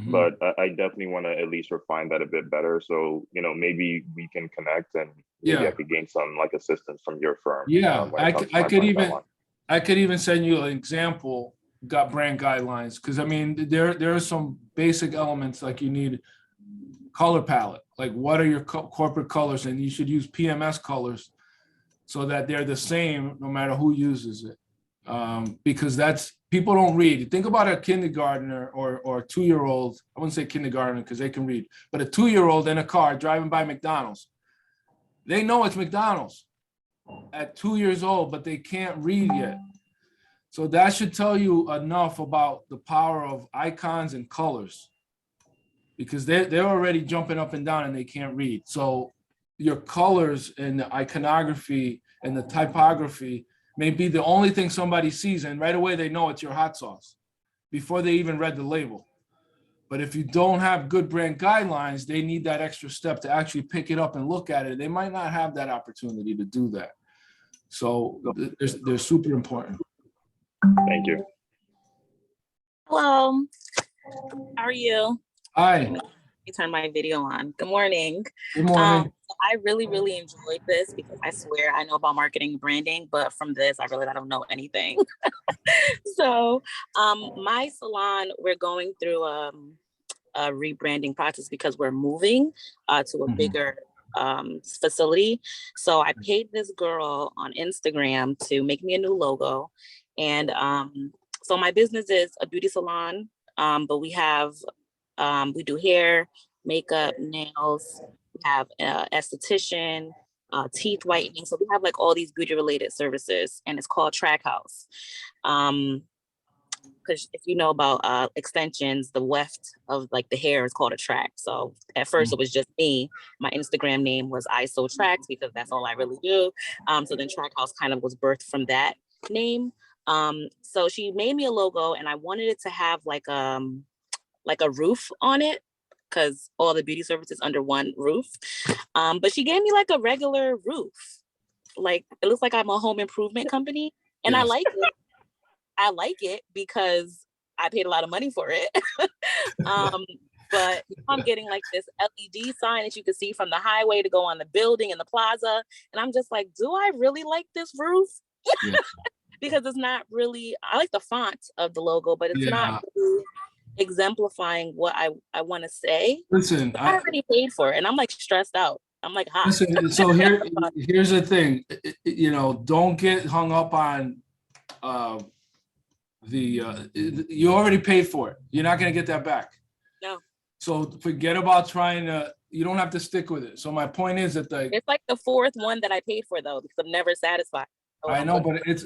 Speaker 4: but I definitely want to at least refine that a bit better. So, maybe we can connect, and maybe I could gain some like assistance from your firm.
Speaker 1: Yeah, I could even send you an example got brand guidelines, because I mean, there are some basic elements, like you need color palette, like what are your corporate colors, and you should use PMS colors so that they're the same no matter who uses it. Because that's, people don't read. Think about a kindergartner or a 2-year-old. I wouldn't say kindergartner because they can read, but a 2-year-old in a car driving by McDonald's. They know it's McDonald's at 2 years old, but they can't read yet. So that should tell you enough about the power of icons and colors, because they're already jumping up and down and they can't read. So your colors and the iconography and the typography may be the only thing somebody sees, and right away they know it's your hot sauce before they even read the label. But if you don't have good brand guidelines, they need that extra step to actually pick it up and look at it. They might not have that opportunity to do that. So they're super important.
Speaker 4: Thank you.
Speaker 6: Hello, how are you?
Speaker 1: Hi,
Speaker 6: Let me turn my video on. Good morning.
Speaker 1: good morning.
Speaker 6: I really enjoyed this because I swear I know about marketing and branding, but from this, I don't know anything. So my salon, we're going through a rebranding process because we're moving to a bigger facility. So I paid this girl on Instagram to make me a new logo. And so my business is a beauty salon, but we have, we do hair, makeup, nails, we have esthetician, teeth whitening. So we have like all these beauty related services, and it's called Track House. Because if you know about extensions, the weft of like the hair is called a track. So at first it was just me. My Instagram name was ISO Tracks because that's all I really do. So then Track House kind of was birthed from that name. So she made me a logo, and I wanted it to have like a roof on it, because all the beauty services under one roof. But she gave me like a regular roof. Like it looks like I'm a home improvement company, and I
Speaker 1: Yes.
Speaker 6: like it. I like it because I paid a lot of money for it. But I'm getting like this LED sign that you can see from the highway to go on the building and the plaza. And I'm just like, do I really like this roof?
Speaker 1: Yeah.
Speaker 6: Because it's not really, I like the font of the logo, but it's
Speaker 1: Yeah.
Speaker 6: not really exemplifying what I want to say.
Speaker 1: Listen,
Speaker 6: I already paid for it, and I'm like stressed out. I'm like hot.
Speaker 1: listen. So here's the thing. You know, don't get hung up on you already paid for it. You're not going to get that back.
Speaker 6: No.
Speaker 1: So forget about trying to, you don't have to stick with it. So my point is that
Speaker 6: It's like the fourth one that I paid for though, because I'm never satisfied. So
Speaker 1: I
Speaker 6: I'm
Speaker 1: know,
Speaker 6: like,
Speaker 1: but it's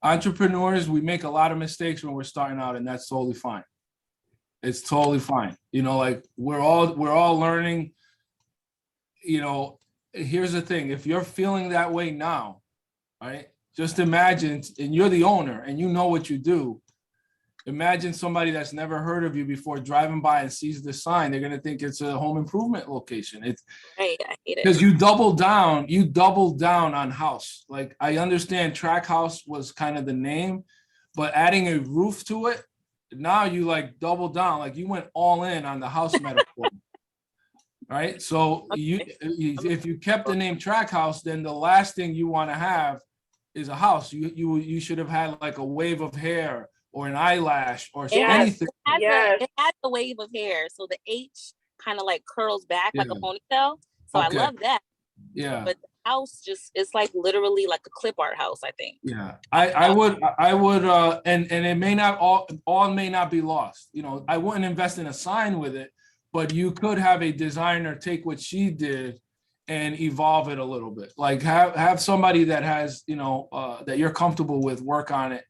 Speaker 1: entrepreneurs, we make a lot of mistakes when we're starting out, and that's totally fine. It's totally fine. You know, like we're all learning. You know, here's the thing. If you're feeling that way now, right? Just imagine, and you're the owner and you know what you do. Imagine somebody that's never heard of you before driving by and sees the sign. They're going to think it's a home improvement location. It's
Speaker 6: right, I hate it.
Speaker 1: because you doubled down on house. Like I understand Track House was kind of the name, but adding a roof to it, now you like double down, like you went all in on the house metaphor. Right? So
Speaker 6: Okay.
Speaker 1: if you kept the name Track House, then the last thing you want to have is a house. You should have had like a wave of hair or an eyelash or
Speaker 6: Yes.
Speaker 1: anything.
Speaker 6: It has a wave of hair, so the H kind of like curls back like a
Speaker 1: Yeah.
Speaker 6: ponytail. So
Speaker 1: Okay.
Speaker 6: I love that.
Speaker 1: Yeah.
Speaker 6: But the house it's like literally like a clip art house, I think.
Speaker 1: Yeah, I would, and it may not all may not be lost. You know, I wouldn't invest in a sign with it, but you could have a designer take what she did and evolve it a little bit. Like have somebody that has, you know, that you're comfortable with work on it,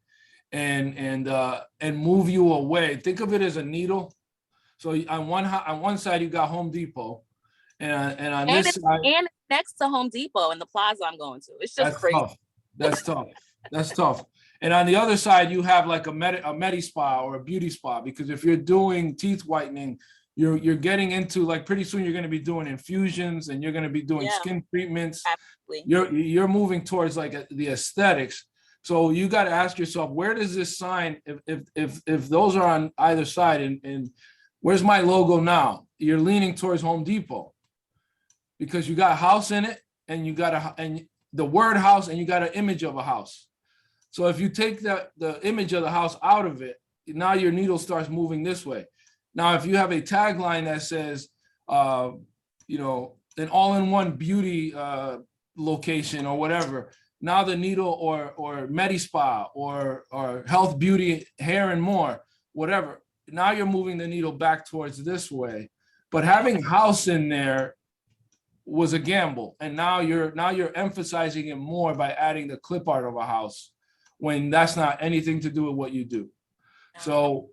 Speaker 1: and move you away. Think of it as a needle. So on one side you got Home Depot, and on this side,
Speaker 6: and next to Home Depot in the plaza I'm going to. It's just
Speaker 1: that's
Speaker 6: crazy.
Speaker 1: tough. That's tough. That's tough. And on the other side, you have like a medi spa or a beauty spa, because if you're doing teeth whitening, you're getting into like pretty soon you're going to be doing infusions and you're going to be doing
Speaker 6: Yeah.
Speaker 1: skin treatments.
Speaker 6: Absolutely.
Speaker 1: You're moving towards like the aesthetics. So you got to ask yourself, where does this sign, if those are on either side, and where's my logo now? You're leaning towards Home Depot because you got a house in it, and you got and the word house, and you got an image of a house. So if you take the image of the house out of it, now your needle starts moving this way. Now, if you have a tagline that says, you know, an all-in-one beauty location or whatever, now the needle or Medi-Spa or health, beauty, hair and more, whatever, now you're moving the needle back towards this way. But having house in there was a gamble. And now you're emphasizing it more by adding the clip art of a house when that's not anything to do with what you do. So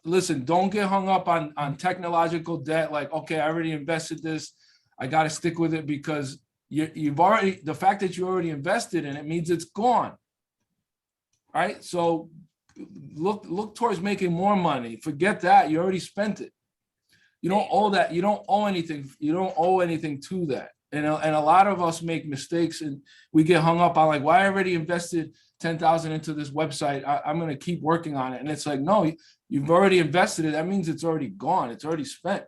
Speaker 1: listen, don't get hung up on technological debt. Like, okay, I already invested this, I got to stick with it, because you've already, the fact that you already invested in it means it's gone. Right? So look towards making more money. Forget that. You already spent it. You don't owe that. You don't owe anything. You don't owe anything to that. And a lot of us make mistakes, and we get hung up on like, why I already invested 10,000 into this website. I'm going to keep working on it. And it's like, no, you've already invested it. That means it's already gone. It's already spent.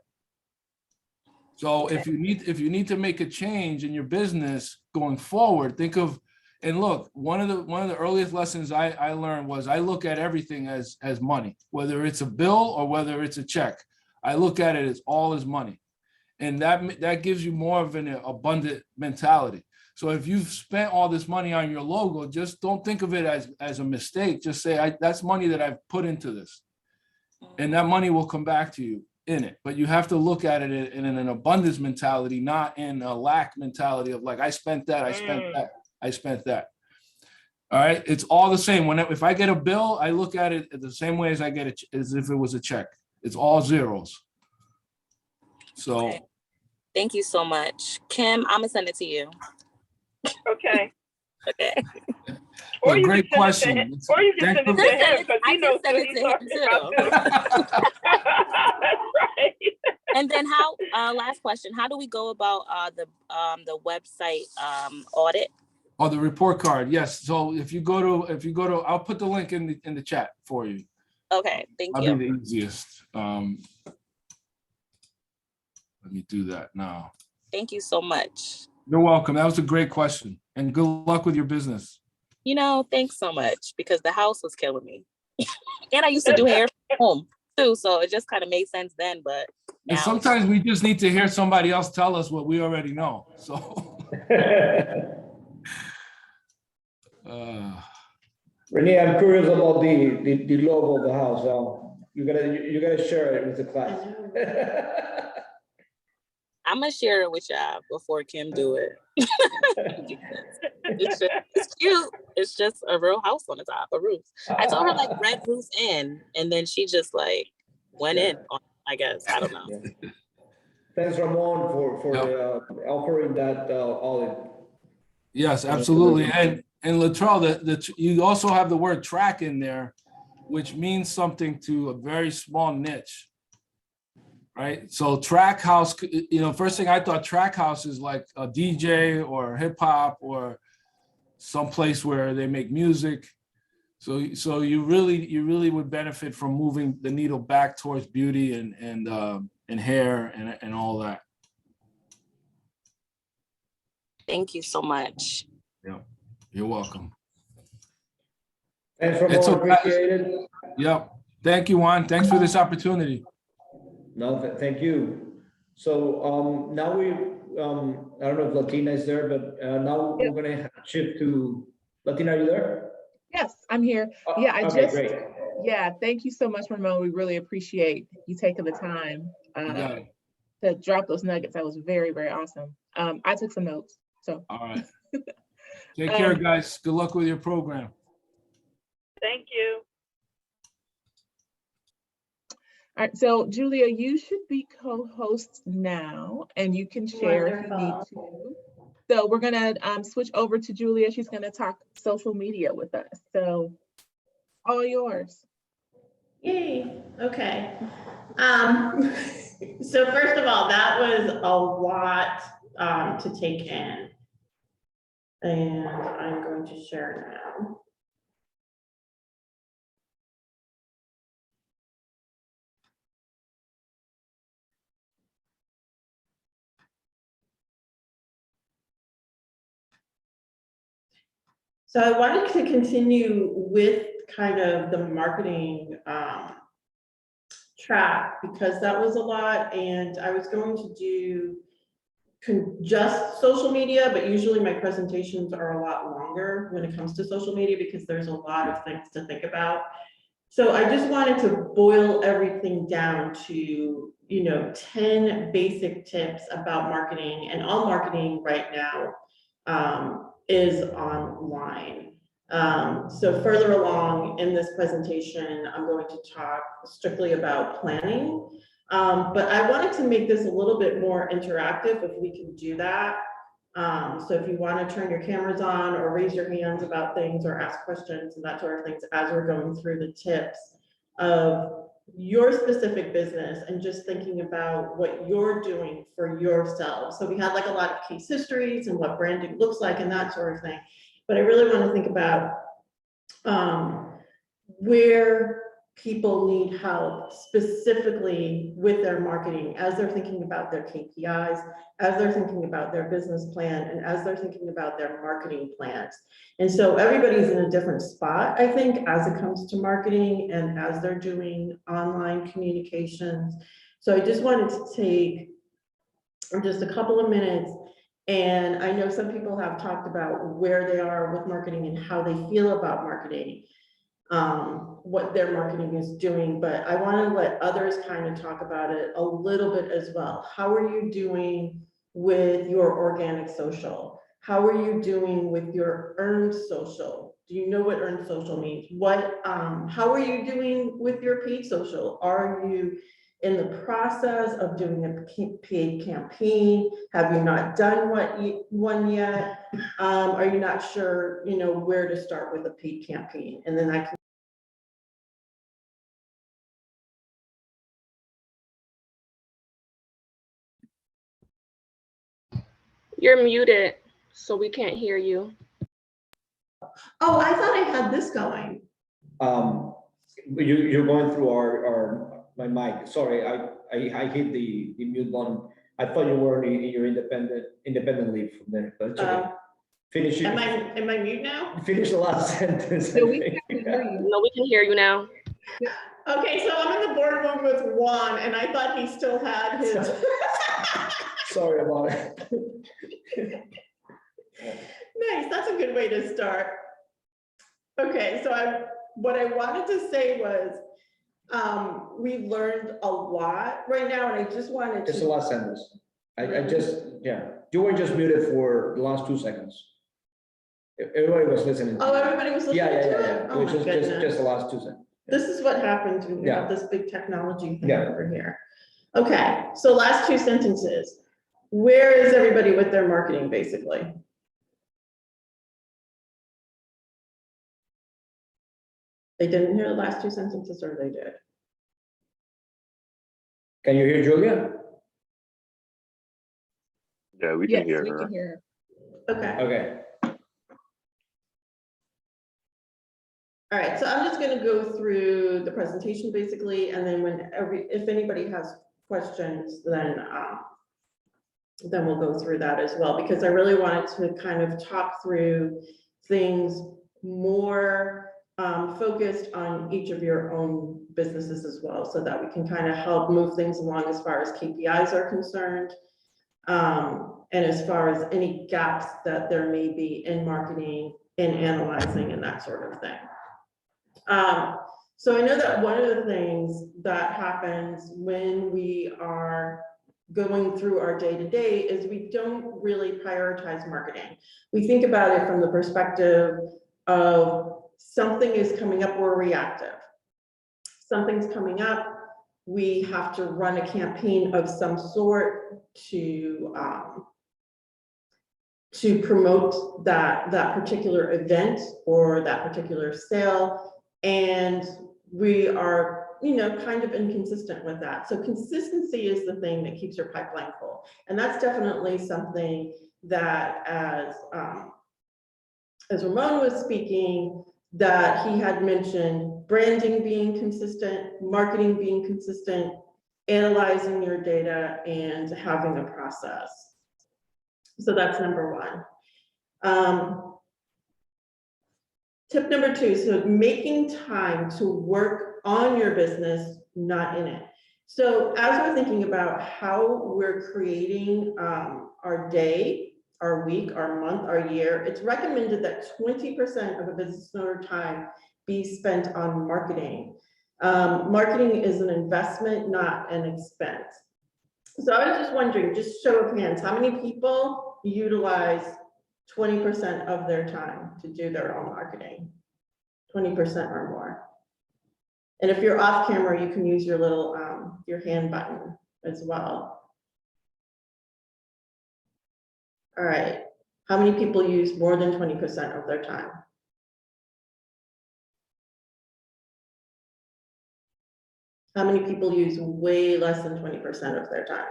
Speaker 1: So if you need to make a change in your business going forward, think of, and look, one of the earliest lessons I learned was I look at everything as money, whether it's a bill or whether it's a check. I look at it as all is money. And that gives you more of an abundant mentality. So if you've spent all this money on your logo, just don't think of it as a mistake. Just say, that's money that I've put into this. And that money will come back to you in it. But you have to look at it in an abundance mentality, not in a lack mentality of like, I spent that, I spent that, I spent that. All right. It's all the same. If I get a bill, I look at it the same way as I get it, as if it was a check. It's all zeros. So.
Speaker 6: Okay. Thank you so much. Kim, I'm gonna send it to you.
Speaker 3: Okay.
Speaker 6: Okay.
Speaker 3: Or you
Speaker 1: great
Speaker 3: can send
Speaker 1: question.
Speaker 3: it to him, or you can send it to him, because he
Speaker 6: I
Speaker 3: knows
Speaker 6: can
Speaker 3: what
Speaker 6: send it
Speaker 3: he's
Speaker 6: to him
Speaker 3: talking about too. That's right.
Speaker 6: And then how, last question, how do we go about the website audit?
Speaker 1: Oh, the report card. Yes. So if you go to, I'll put the link in the chat for you.
Speaker 6: Okay, thank
Speaker 1: That'll
Speaker 6: you.
Speaker 1: be the easiest. Let me do that now.
Speaker 6: Thank you so much.
Speaker 1: You're welcome. That was a great question, and good luck with your business.
Speaker 6: You know, thanks so much, because the house was killing me. And I used to do hair from home too, so it just kind of made sense then, but
Speaker 1: And
Speaker 6: now
Speaker 1: sometimes we just need to hear somebody else tell us what we already know. So.
Speaker 2: Renee, I'm curious about the logo of the house. You gotta share it with the class.
Speaker 6: I'm gonna share it with y'all before Kim do it. It's cute. It's just a real house on the top, a roof. I told her like red roof in, and then she just like went in on, I guess. I don't know.
Speaker 2: Yeah. Thanks, Ramon, for offering that olive.
Speaker 1: Yes, absolutely. And Latrell, you also have the word track in there, which means something to a very small niche. Right. So track house, first thing I thought track house is like a DJ or hip hop or someplace where they make music. So you really would benefit from moving the needle back towards beauty and hair and all that.
Speaker 6: Thank you so much.
Speaker 1: Yeah, you're welcome.
Speaker 2: Thanks, Ramon. Appreciate it.
Speaker 1: Yep. Thank you, Juan. Thanks for this opportunity.
Speaker 2: No, thank you. So now I don't know if Latina is there, but now we're gonna shift to Latina. Are you there?
Speaker 7: Yes, I'm here. Yeah,
Speaker 2: Great.
Speaker 7: Yeah, thank you so much, Ramon. We really appreciate you taking the time
Speaker 1: You got it.
Speaker 7: to drop those nuggets. That was very, very awesome. I took some notes, so.
Speaker 1: All right. Take care, guys. Good luck with your program.
Speaker 3: Thank you.
Speaker 7: All right, so Giulia, you should be co-host now, and you can share if you need to. So we're gonna switch over to Giulia. She's gonna talk social media with us. So all yours.
Speaker 5: Yay, okay. So first of all, that was a lot to take in. And I'm going to share now. So I wanted to continue with kind of the marketing track, because that was a lot, and I was going to do just social media, but usually my presentations are a lot longer when it comes to social media because there's a lot of things to think about. So I just wanted to boil everything down to, 10 basic tips about marketing, and all marketing right now is online. So further along in this presentation, I'm going to talk strictly about planning. But I wanted to make this a little bit more interactive if we can do that. So if you want to turn your cameras on or raise your hands about things or ask questions and that sort of things as we're going through the tips of your specific business and just thinking about what you're doing for yourself. So we had like a lot of case histories and what branding looks like and that sort of thing. But I really want to think about where people need help specifically with their marketing as they're thinking about their KPIs, as they're thinking about their business plan, and as they're thinking about their marketing plans. And so everybody's in a different spot, I think, as it comes to marketing and as they're doing online communications. So I just wanted to take just a couple of minutes. And I know some people have talked about where they are with marketing and how they feel about marketing, what their marketing is doing, but I want to let others kind of talk about it a little bit as well. How are you doing with your organic social? How are you doing with your earned social? Do you know what earned social means? How are you doing with your paid social? Are you in the process of doing a paid campaign? Have you not done one yet? Are you not sure, where to start with a paid campaign? And then I can.
Speaker 8: You're muted, so we can't hear you.
Speaker 5: Oh, I thought I had this going.
Speaker 2: You're going through my mic. Sorry, I hit the mute button. I thought you were in your independent leave from there, but it's okay. Finish it.
Speaker 5: Am I mute now?
Speaker 2: Finish the last sentence.
Speaker 7: No, we can hear you.
Speaker 8: No, we can hear you now.
Speaker 5: Okay, so I'm in the boardroom with Juan, and I thought he still had his.
Speaker 2: Sorry about it.
Speaker 5: Nice, that's a good way to start. Okay, so what I wanted to say was, we learned a lot right now, and I just wanted to.
Speaker 2: Just the last sentence. You were just muted for the last 2 seconds. Everybody was listening.
Speaker 5: Oh, everybody was listening to it?
Speaker 2: Yeah.
Speaker 5: Oh,
Speaker 2: It was
Speaker 5: my goodness.
Speaker 2: just the last 2 seconds.
Speaker 5: This is what happens when you
Speaker 2: Yeah.
Speaker 5: have this big technology thing
Speaker 2: Yeah.
Speaker 5: over here. Okay, so last 2 sentences. Where is everybody with their marketing, basically? They didn't hear the last 2 sentences, or they did?
Speaker 2: Can you hear Giulia?
Speaker 4: Yeah, we
Speaker 7: Yes,
Speaker 4: can hear
Speaker 7: we
Speaker 4: her.
Speaker 7: can hear.
Speaker 5: Okay.
Speaker 2: Okay.
Speaker 5: All right, so I'm just going to go through the presentation basically, and then if anybody has questions, then we'll go through that as well, because I really wanted to kind of talk through things more focused on each of your own businesses as well, so that we can kind of help move things along as far as KPIs are concerned, and as far as any gaps that there may be in marketing, in analyzing, and that sort of thing. So I know that one of the things that happens when we are going through our day-to-day is we don't really prioritize marketing. We think about it from the perspective of something is coming up, we're reactive. Something's coming up, we have to run a campaign of some sort to promote that particular event or that particular sale. And we are, kind of inconsistent with that. So consistency is the thing that keeps your pipeline full. And that's definitely something that as Ramon was speaking, that he had mentioned branding being consistent, marketing being consistent, analyzing your data, and having a process. So that's number one. Tip number 2, so making time to work on your business, not in it. So as we're thinking about how we're creating our day, our week, our month, our year, it's recommended that 20% of a business owner time be spent on marketing. Marketing is an investment, not an expense. So I was just wondering, just show of hands, how many people utilize 20% of their time to do their own marketing? 20% or more. And if you're off camera, you can use your little, your hand button as well. All right, how many people use more than 20% of their time? How many people use way less than 20% of their time?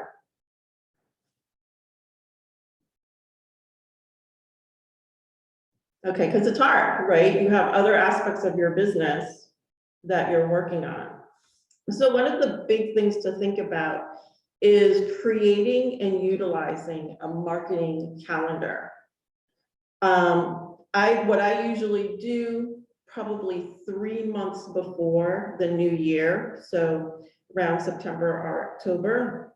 Speaker 5: Okay, because it's hard, right? You have other aspects of your business that you're working on. So one of the big things to think about is creating and utilizing a marketing calendar. What I usually do probably 3 months before the new year, so around September or October,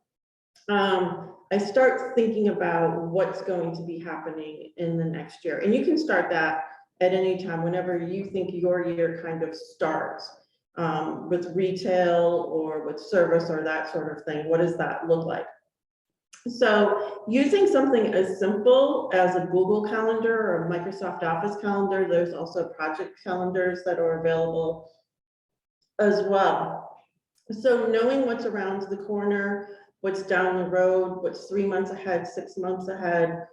Speaker 5: I start thinking about what's going to be happening in the next year. And you can start that at any time, whenever you think your year kind of starts, with retail or with service or that sort of thing. What does that look like? So using something as simple as a Google Calendar or a Microsoft Office calendar, there's also project calendars that are available as well. So knowing what's around the corner, what's down the road, what's 3 months ahead, 6 months ahead,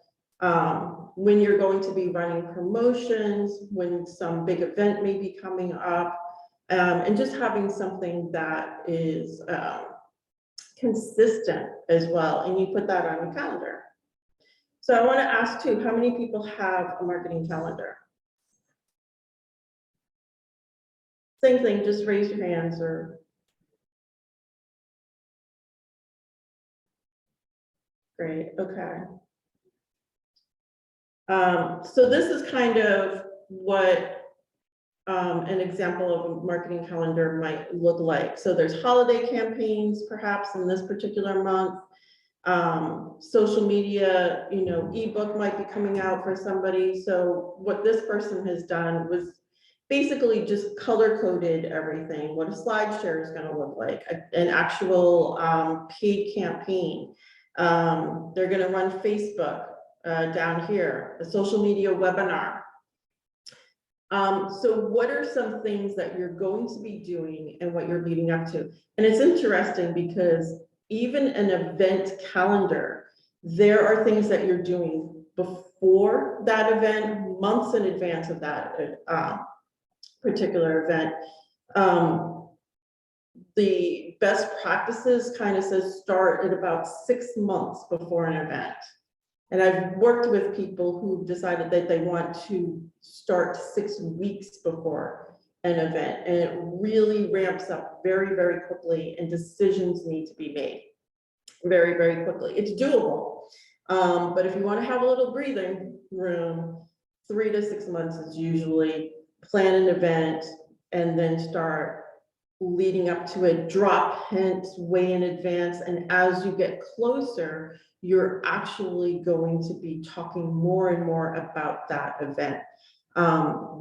Speaker 5: when you're going to be running promotions, when some big event may be coming up, and just having something that is consistent as well, and you put that on your calendar. So I want to ask too, how many people have a marketing calendar? Same thing, just raise your hands or. Great, okay. So this is kind of what an example of a marketing calendar might look like. So there's holiday campaigns, perhaps in this particular month. Social media, ebook might be coming out for somebody. So what this person has done was basically just color coded everything, what a slide share is going to look like, an actual paid campaign. They're going to run Facebook down here, a social media webinar. So what are some things that you're going to be doing and what you're leading up to? And it's interesting because even an event calendar, there are things that you're doing before that event, months in advance of that particular event. The best practices kind of says start at about 6 months before an event. And I've worked with people who decided that they want to start 6 weeks before an event, and it really ramps up very, very quickly, and decisions need to be made very, very quickly. It's doable, but if you want to have a little breathing room, 3 to 6 months is usually plan an event and then start leading up to it, drop hints way in advance, and as you get closer, you're actually going to be talking more and more about that event.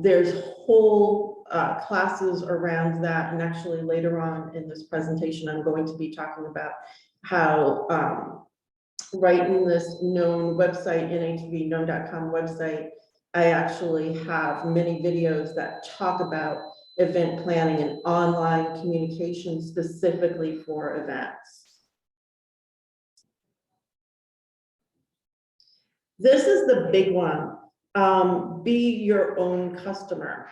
Speaker 5: There's whole classes around that, and actually later on in this presentation, I'm going to be talking about how right in this known website, NHV, known.com website, I actually have many videos that talk about event planning and online communication specifically for events. This is the big one, be your own customer.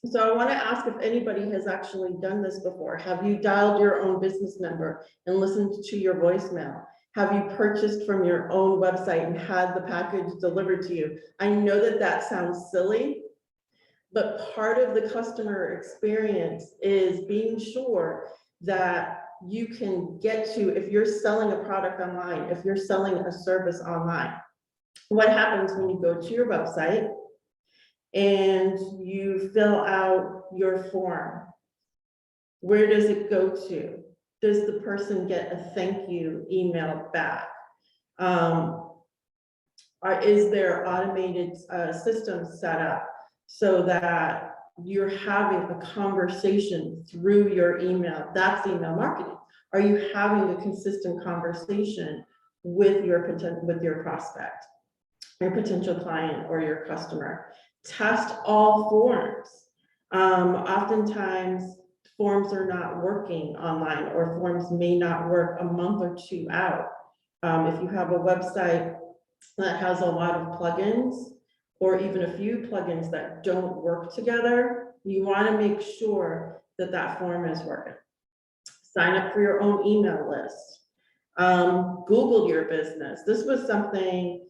Speaker 5: So I want to ask if anybody has actually done this before. Have you dialed your own business number and listened to your voicemail? Have you purchased from your own website and had the package delivered to you? I know that that sounds silly, but part of the customer experience is being sure that you can get to, if you're selling a product online, if you're selling a service online, what happens when you go to your website and you fill out your form, where does it go to? Does the person get a thank you email back? Is there automated systems set up so that you're having a conversation through your email? That's email marketing. Are you having a consistent conversation with your prospect, your potential client, or your customer? Test all forms. Oftentimes, forms are not working online, or forms may not work a month or two out. If you have a website that has a lot of plugins, or even a few plugins that don't work together, you want to make sure that that form is working. Sign up for your own email list. Google your business. This was something,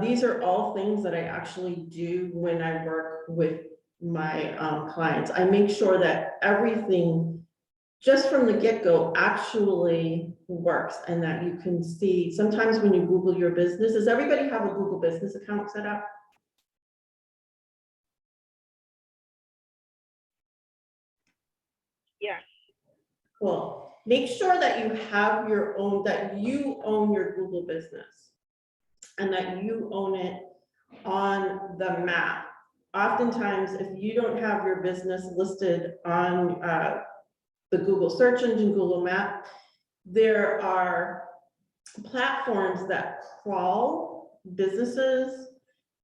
Speaker 5: these are all things that I actually do when I work with my clients. I make sure that everything just from the get-go actually works, and that you can see. Sometimes when you Google your business, does everybody have a Google business account set up?
Speaker 3: Yes.
Speaker 5: Cool. Make sure that you have your own, that you own your Google business, and that you own it on the map. Oftentimes, if you don't have your business listed on the Google search engine, Google Map, there are platforms that crawl businesses,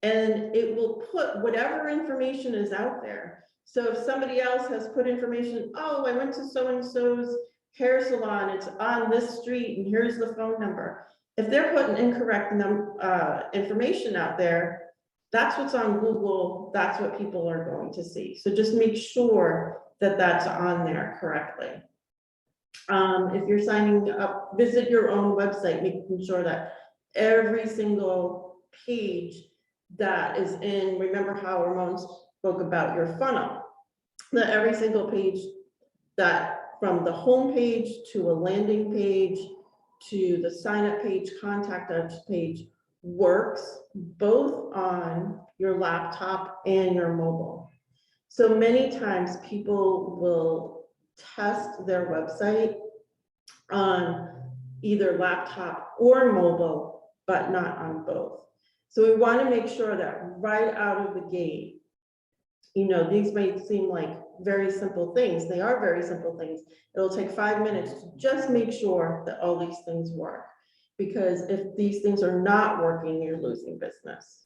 Speaker 5: and it will put whatever information is out there. So if somebody else has put information, oh, I went to so-and-so's hair salon, it's on this street, and here's the phone number. If they're putting incorrect information out there, that's what's on Google, that's what people are going to see. So just make sure that that's on there correctly. If you're signing up, visit your own website, making sure that every single page that is in, remember how Ramon spoke about your funnel, that every single page, that from the home page to a landing page to the sign up page, contact us page, works both on your laptop and your mobile. So many times people will test their website on either laptop or mobile, but not on both. So we want to make sure that right out of the gate, you know, these may seem like very simple things. They are very simple things. It'll take 5 minutes to just make sure that all these things work. Because if these things are not working, you're losing business.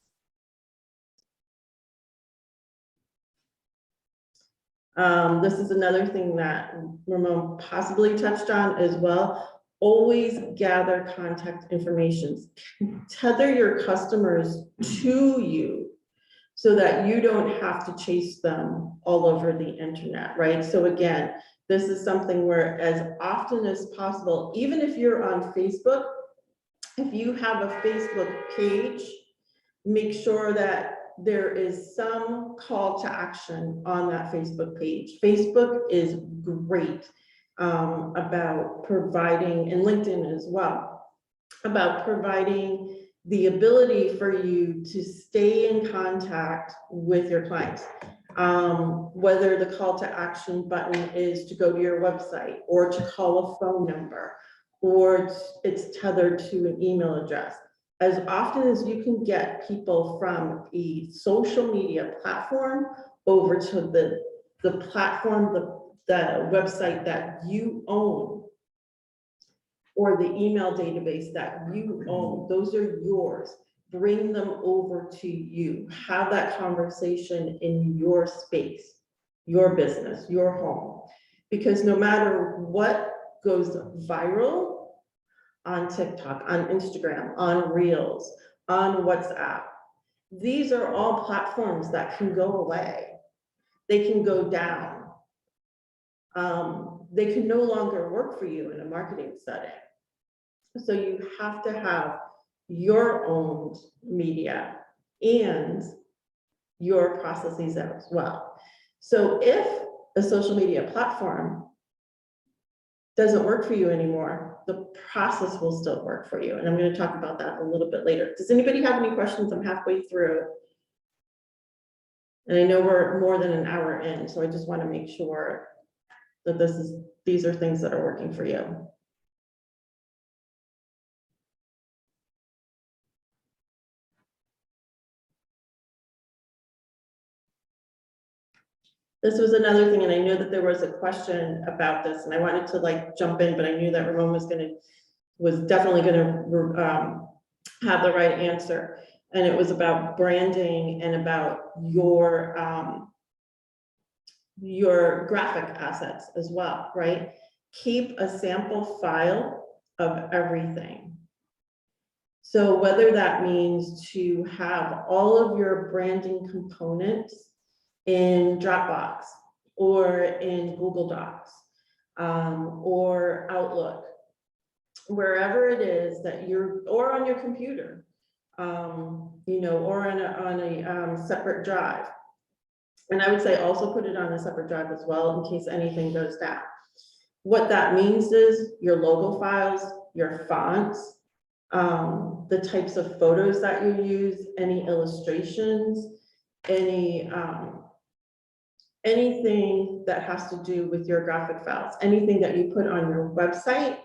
Speaker 5: This is another thing that Ramon possibly touched on as well. Always gather contact information. Tether your customers to you so that you don't have to chase them all over the internet, right? So again, this is something where as often as possible, even if you're on Facebook, if you have a Facebook page, make sure that there is some call to action on that Facebook page. Facebook is great about providing, and LinkedIn as well, about providing the ability for you to stay in contact with your clients. Whether the call to action button is to go to your website or to call a phone number, or it's tethered to an email address. As often as you can get people from a social media platform over to the platform, the website that you own, or the email database that you own, those are yours. Bring them over to you. Have that conversation in your space, your business, your home. Because no matter what goes viral on TikTok, on Instagram, on Reels, on WhatsApp, these are all platforms that can go away. They can go down. They can no longer work for you in a marketing setting. So you have to have your own media and your processes as well. So if a social media platform doesn't work for you anymore, the process will still work for you. And I'm going to talk about that a little bit later. Does anybody have any questions? I'm halfway through. And I know we're more than an hour in, so I just want to make sure that these are things that are working for you. This was another thing, and I know that there was a question about this, and I wanted to like jump in, but I knew that Ramon was definitely gonna have the right answer. And it was about branding and about your graphic assets as well, right? Keep a sample file of everything. So whether that means to have all of your branding components in Dropbox or in Google Docs or Outlook, wherever it is that or on your computer, you know, or on a separate drive. And I would say also put it on a separate drive as well in case anything goes down. What that means is your logo files, your fonts, the types of photos that you use, any illustrations, anything that has to do with your graphic files, anything that you put on your website,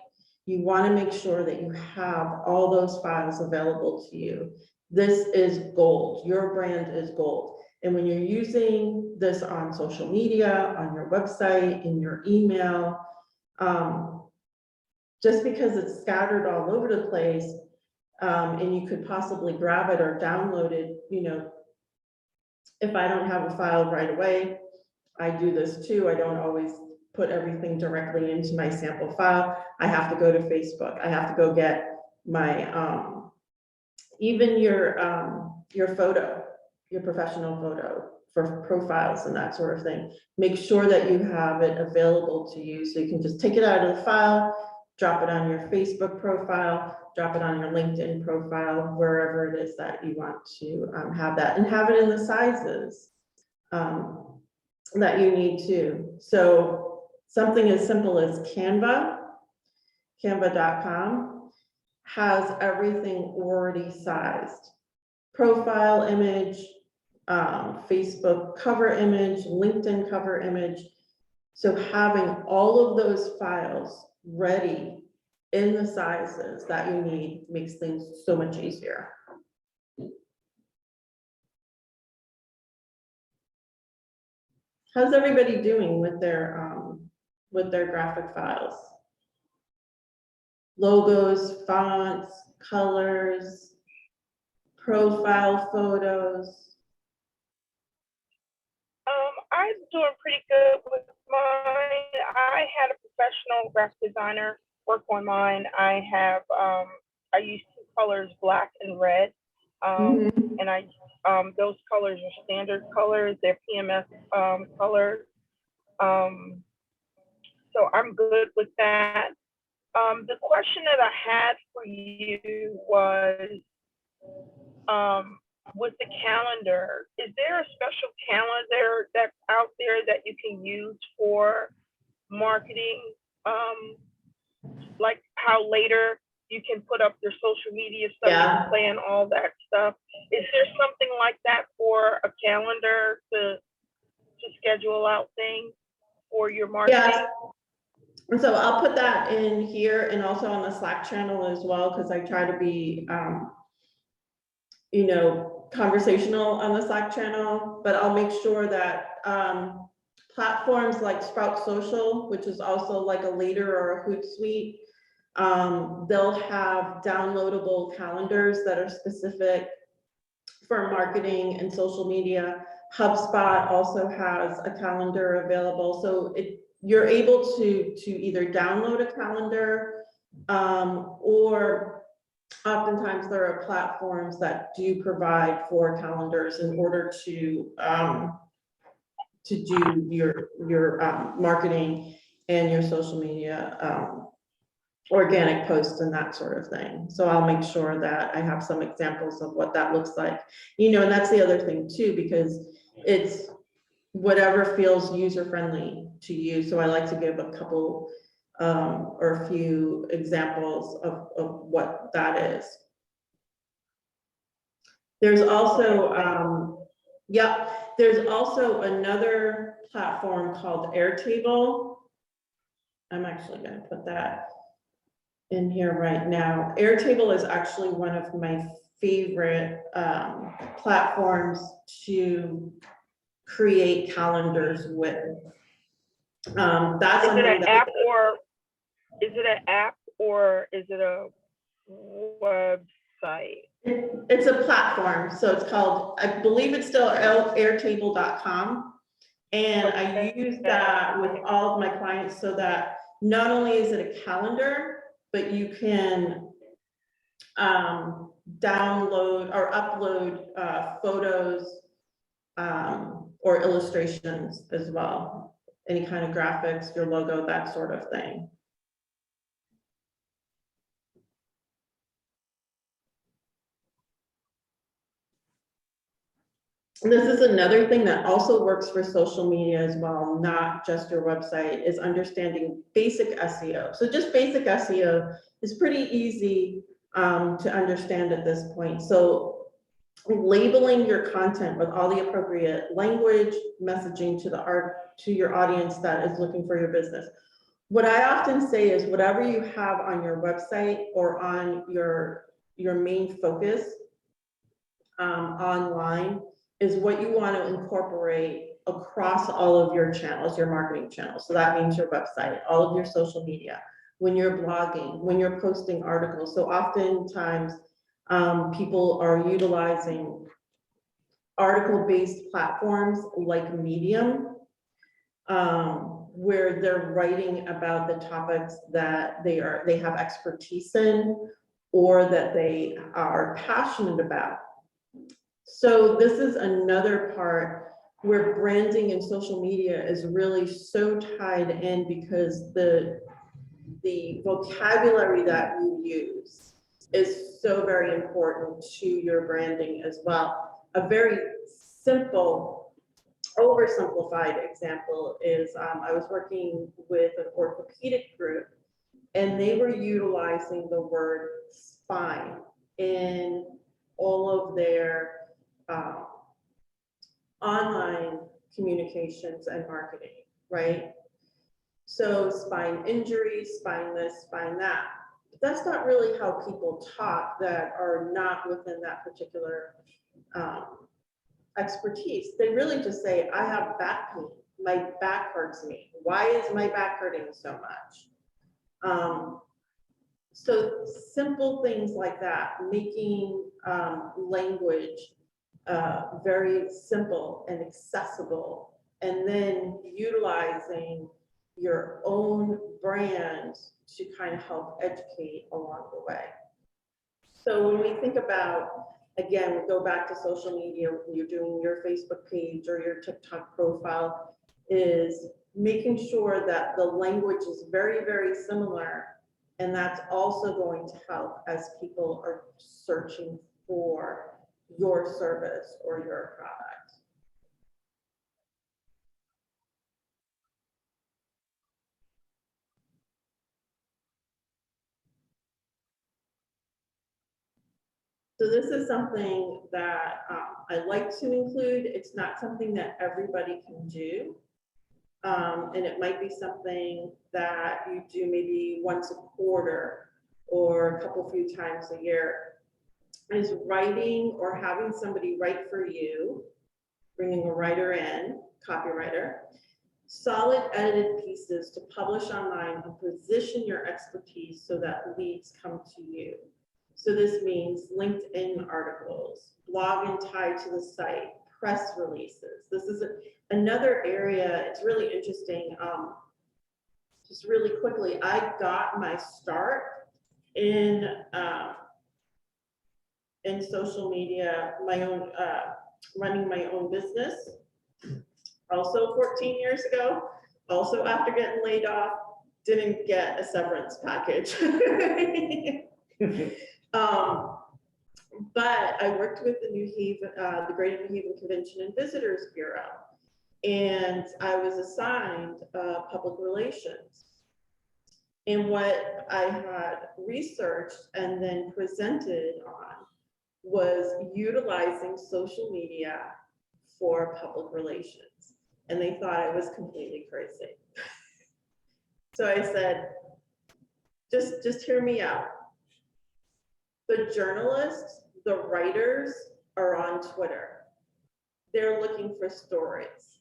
Speaker 5: you want to make sure that you have all those files available to you. This is gold. Your brand is gold. And when you're using this on social media, on your website, in your email, just because it's scattered all over the place, and you could possibly grab it or download it, you know, if I don't have a file right away, I do this too. I don't always put everything directly into my sample file. I have to go to Facebook. I have to go get my, even your photo, your professional photo for profiles and that sort of thing. Make sure that you have it available to you so you can just take it out of the file, drop it on your Facebook profile, drop it on your LinkedIn profile, wherever it is that you want to have that, and have it in the sizes that you need to. So something as simple as canva.com has everything already sized. Profile image, Facebook cover image, LinkedIn cover image. So having all of those files ready in the sizes that you need makes things so much easier. How's everybody doing with their graphic files? Logos, fonts, colors, profile photos.
Speaker 3: I'm doing pretty good with mine. I had a professional graphic designer work on mine. I have I use two colors, black and red, and those colors are standard colors. They're PMS colors. So I'm good with that. The question that I had for you was, with the calendar, is there a special calendar that's out there that you can use for marketing? Like how later you can put up your social media stuff,
Speaker 5: Yeah.
Speaker 3: plan all that stuff. Is there something like that for a calendar to schedule out things for your marketing?
Speaker 5: Yeah. And so I'll put that in here and also on the Slack channel as well, because I try to be, you know, conversational on the Slack channel, but I'll make sure that platforms like Sprout Social, which is also like a Later or a Hootsuite, they'll have downloadable calendars that are specific for marketing and social media. HubSpot also has a calendar available. So you're able to either download a calendar or oftentimes there are platforms that do provide for calendars in order to do your marketing and your social media organic posts and that sort of thing. So I'll make sure that I have some examples of what that looks like. You know, and that's the other thing too, because it's whatever feels user-friendly to you. So I like to give a couple or a few examples of what that is. There's also Yep, there's also another platform called Airtable. I'm actually going to put that in here right now. Airtable is actually one of my favorite platforms to create calendars with. That's
Speaker 3: Is it
Speaker 5: something
Speaker 3: an
Speaker 5: that
Speaker 3: app or is it an app or is it a website?
Speaker 5: it's a platform. So it's called, I believe it's still airtable.com. And I use that with all of my clients so that not only is it a calendar, but you can download or upload photos or illustrations as well. Any kind of graphics, your logo, that sort of thing. This is another thing that also works for social media as well, not just your website, is understanding basic SEO. So just basic SEO is pretty easy to understand at this point. So labeling your content with all the appropriate language, messaging to your audience that is looking for your business. What I often say is whatever you have on your website or on your main focus online is what you want to incorporate across all of your channels, your marketing channels. So that means your website, all of your social media, when you're blogging, when you're posting articles. So oftentimes people are utilizing article-based platforms like Medium, where they're writing about the topics that they have expertise in or that they are passionate about. So this is another part where branding and social media is really so tied in because the vocabulary that you use is so very important to your branding as well. A very simple, oversimplified example is I was working with an orthopedic group and they were utilizing the word spine in all of their online communications and marketing, right? So spine injuries, spine this, spine that. But that's not really how people talk that are not within that particular expertise. They really just say, I have back pain, my back hurts me. Why is my back hurting so much? So simple things like that, making language very simple and accessible, and then utilizing your own brand to kind of help educate along the way. So when we think about, again, we go back to social media, when you're doing your Facebook page or your TikTok profile, is making sure that the language is very, very similar. And that's also going to help as people are searching for your service or your product. So this is something that I like to include. It's not something that everybody can do. And it might be something that you do maybe once a quarter or a few times a year, is writing or having somebody write for you, bringing a writer in, copywriter, solid edited pieces to publish online and position your expertise so that leads come to you. So this means LinkedIn articles, blog and tie to the site, press releases. This is another area, it's really interesting. Just really quickly, I got my start in social media, my own, running my own business, also 14 years ago, also after getting laid off, didn't get a severance package. But I worked with the New Haven, the Greater New Haven Convention and Visitors Bureau, and I was assigned public relations. And what I had researched and then presented on was utilizing social media for public relations. And they thought I was completely crazy. So I said, just hear me out. The journalists, the writers are on Twitter. They're looking for stories.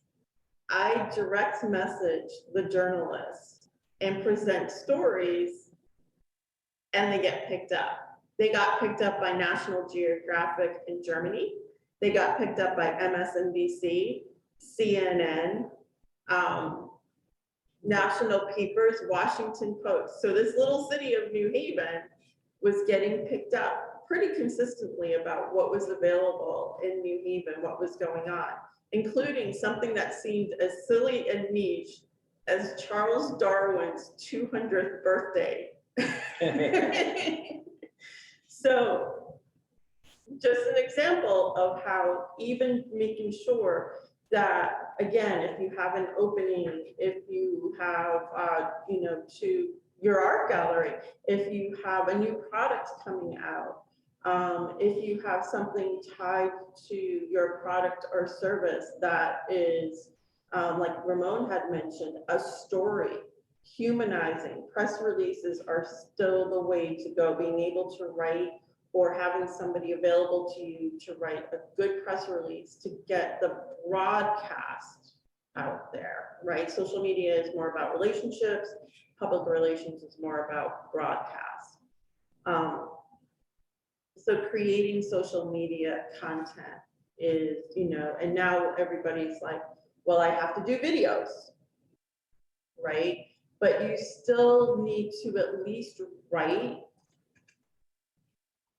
Speaker 5: I direct message the journalists and present stories, and they get picked up. They got picked up by National Geographic in Germany. They got picked up by MSNBC, CNN, national papers, Washington Post. So this little city of New Haven was getting picked up pretty consistently about what was available in New Haven, what was going on, including something that seemed as silly and niche as Charles Darwin's 200th birthday. So just an example of how even making sure that, again, if you have an opening, if you have, to your art gallery, if you have a new product coming out, if you have something tied to your product or service that is, like Ramon had mentioned, a story, humanizing. Press releases are still the way to go. Being able to write or having somebody available to you to write a good press release to get the broadcast out there, right? Social media is more about relationships. Public relations is more about broadcast. So creating social media content is, and now everybody's like, well, I have to do videos, right? But you still need to at least write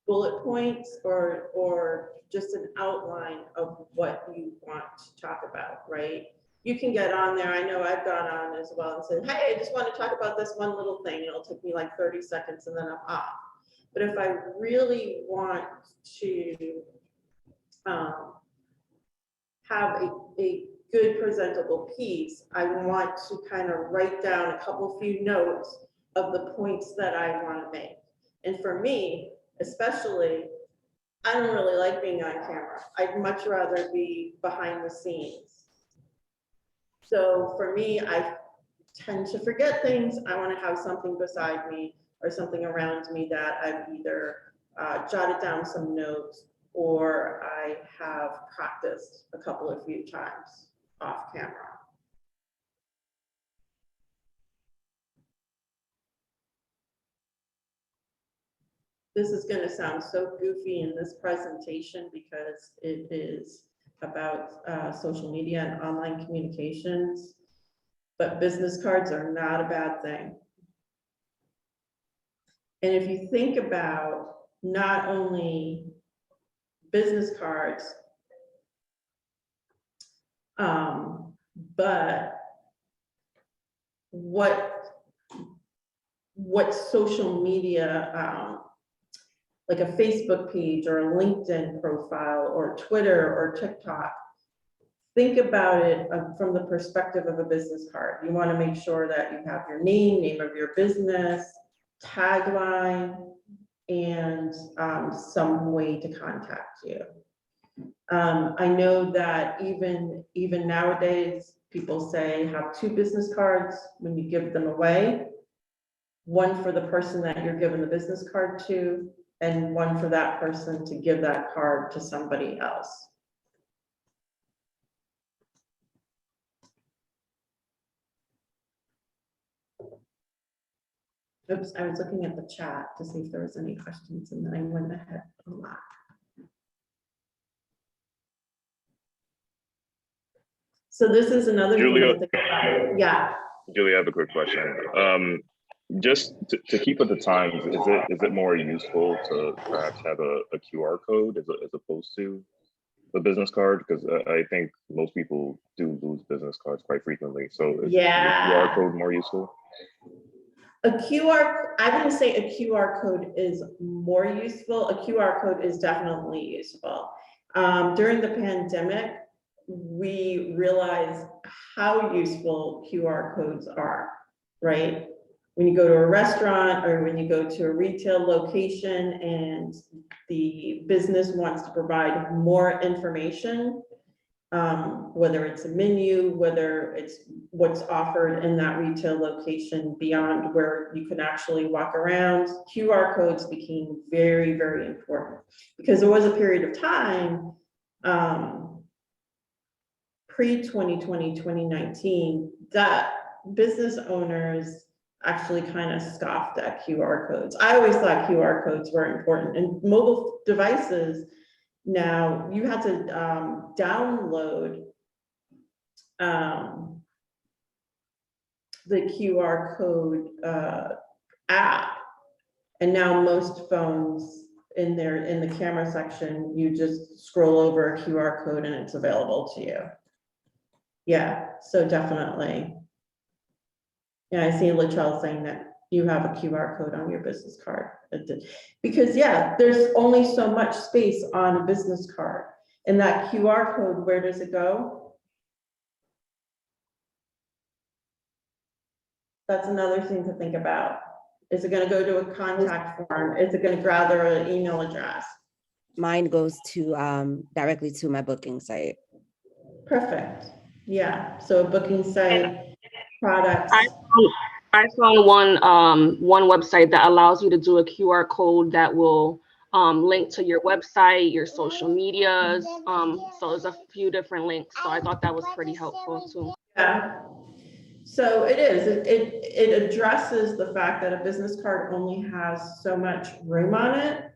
Speaker 5: bullet points or just an outline of what you want to talk about, right? You can get on there. I know I've gone on as well and said, hey, I just want to talk about this one little thing. It'll take me like 30 seconds and then I'm off. But if I really want to have a good presentable piece, I want to kind of write down a few notes of the points that I want to make. And for me, especially, I don't really like being on camera. I'd much rather be behind the scenes. So for me, I tend to forget things. I want to have something beside me or something around me that I've either jotted down some notes or I have practiced a few times off camera. This is going to sound so goofy in this presentation because it is about social media and online communications, but business cards are not a bad thing. And if you think about not only business cards, but what social media, like a Facebook page or a LinkedIn profile or Twitter or TikTok, think about it from the perspective of a business card. You want to make sure that you have your name of your business, tagline, and some way to contact you. I know that even nowadays, people say have 2 business cards when you give them away. One for the person that you're giving the business card to, and one for that person to give that card to somebody else. Oops, I was looking at the chat to see if there was any questions, and then I went ahead a lot. So this is another
Speaker 4: Giulia,
Speaker 5: thing to think about. Yeah.
Speaker 4: Julia, I have a quick question. Just to keep with the times, is it more useful to perhaps have a QR code as opposed to the business card? Because I think most people do lose business cards quite frequently. So is the QR code more useful?
Speaker 5: I wouldn't say a QR code is more useful. A QR code is definitely useful. During the pandemic, we realized how useful QR codes are, right? When you go to a restaurant or when you go to a retail location and the business wants to provide more information, whether it's a menu, whether it's what's offered in that retail location beyond where you can actually walk around. QR codes became very, very important because there was a period of time, pre-2020, 2019, that business owners actually kind of scoffed at QR codes. I always thought QR codes were important, and mobile devices, now you have to download the QR code app, and now most phones in the camera section, you just scroll over a QR code and it's available to you. Yeah, so definitely. Yeah, I see Latrell saying that you have a QR code on your business card. Because yeah, there's only so much space on a business card. And that QR code, where does it go? That's another thing to think about. Is it gonna go to a contact form? Is it gonna gather an email address?
Speaker 9: Mine goes to directly to my booking site.
Speaker 5: Perfect. Yeah, so a booking site, products.
Speaker 8: I found one website that allows you to do a QR code that will link to your website, your social medias. So there's a few different links. So I thought that was pretty helpful too.
Speaker 5: Yeah. So it is, it addresses the fact that a business card only has so much room on it.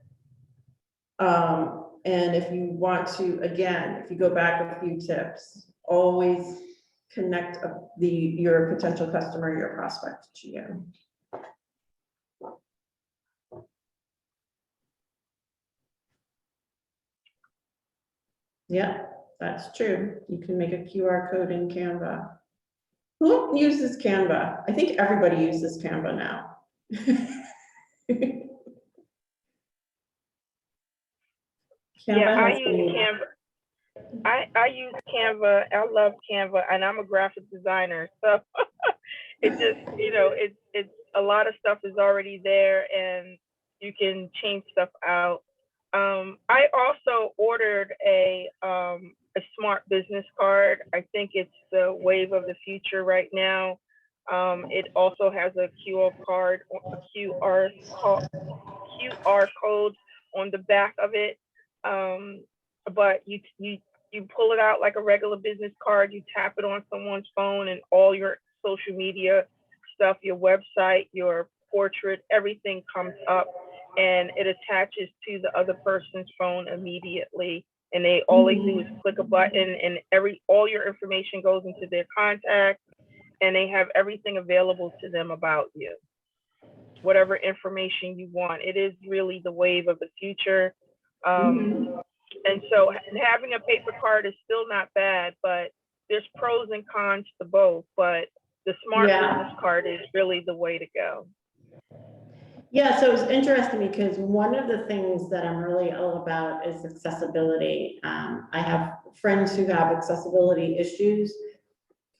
Speaker 5: And if you want to, again, if you go back a few tips, always connect your potential customer, your prospect to you. Yeah, that's true. You can make a QR code in Canva. Who uses Canva? I think everybody uses Canva now.
Speaker 3: Yeah, I use Canva. I use Canva. I love Canva, and I'm a graphic designer, so it just, it's a lot of stuff is already there, and you can change stuff out. I also ordered a smart business card. I think it's the wave of the future right now. It also has a QR code on the back of it. But you pull it out like a regular business card, you tap it on someone's phone, and all your social media stuff, your website, your portrait, everything comes up, and it attaches to the other person's phone immediately. And all they do is click a button, and all your information goes into their contacts, and they have everything available to them about you. Whatever information you want. It is really the wave of the future. And so having a paper card is still not bad, but there's pros and cons to both. But the smart business card is really the way to go.
Speaker 5: Yeah, so it's interesting because one of the things that I'm really all about is accessibility. I have friends who have accessibility issues.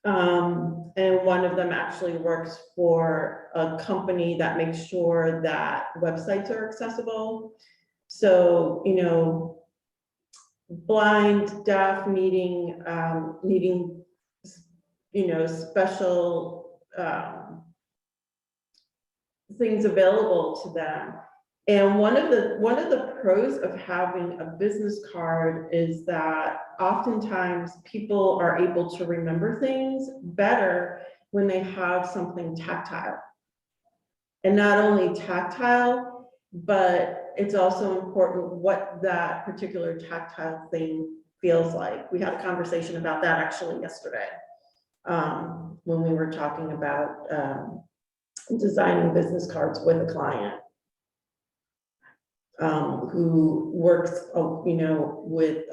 Speaker 5: And one of them actually works for a company that makes sure that websites are accessible. So, blind, deaf, needing special things available to them. And one of the pros of having a business card is that oftentimes people are able to remember things better when they have something tactile. And not only tactile, but it's also important what that particular tactile thing feels like. We had a conversation about that actually yesterday when we were talking about designing business cards with a client who works, with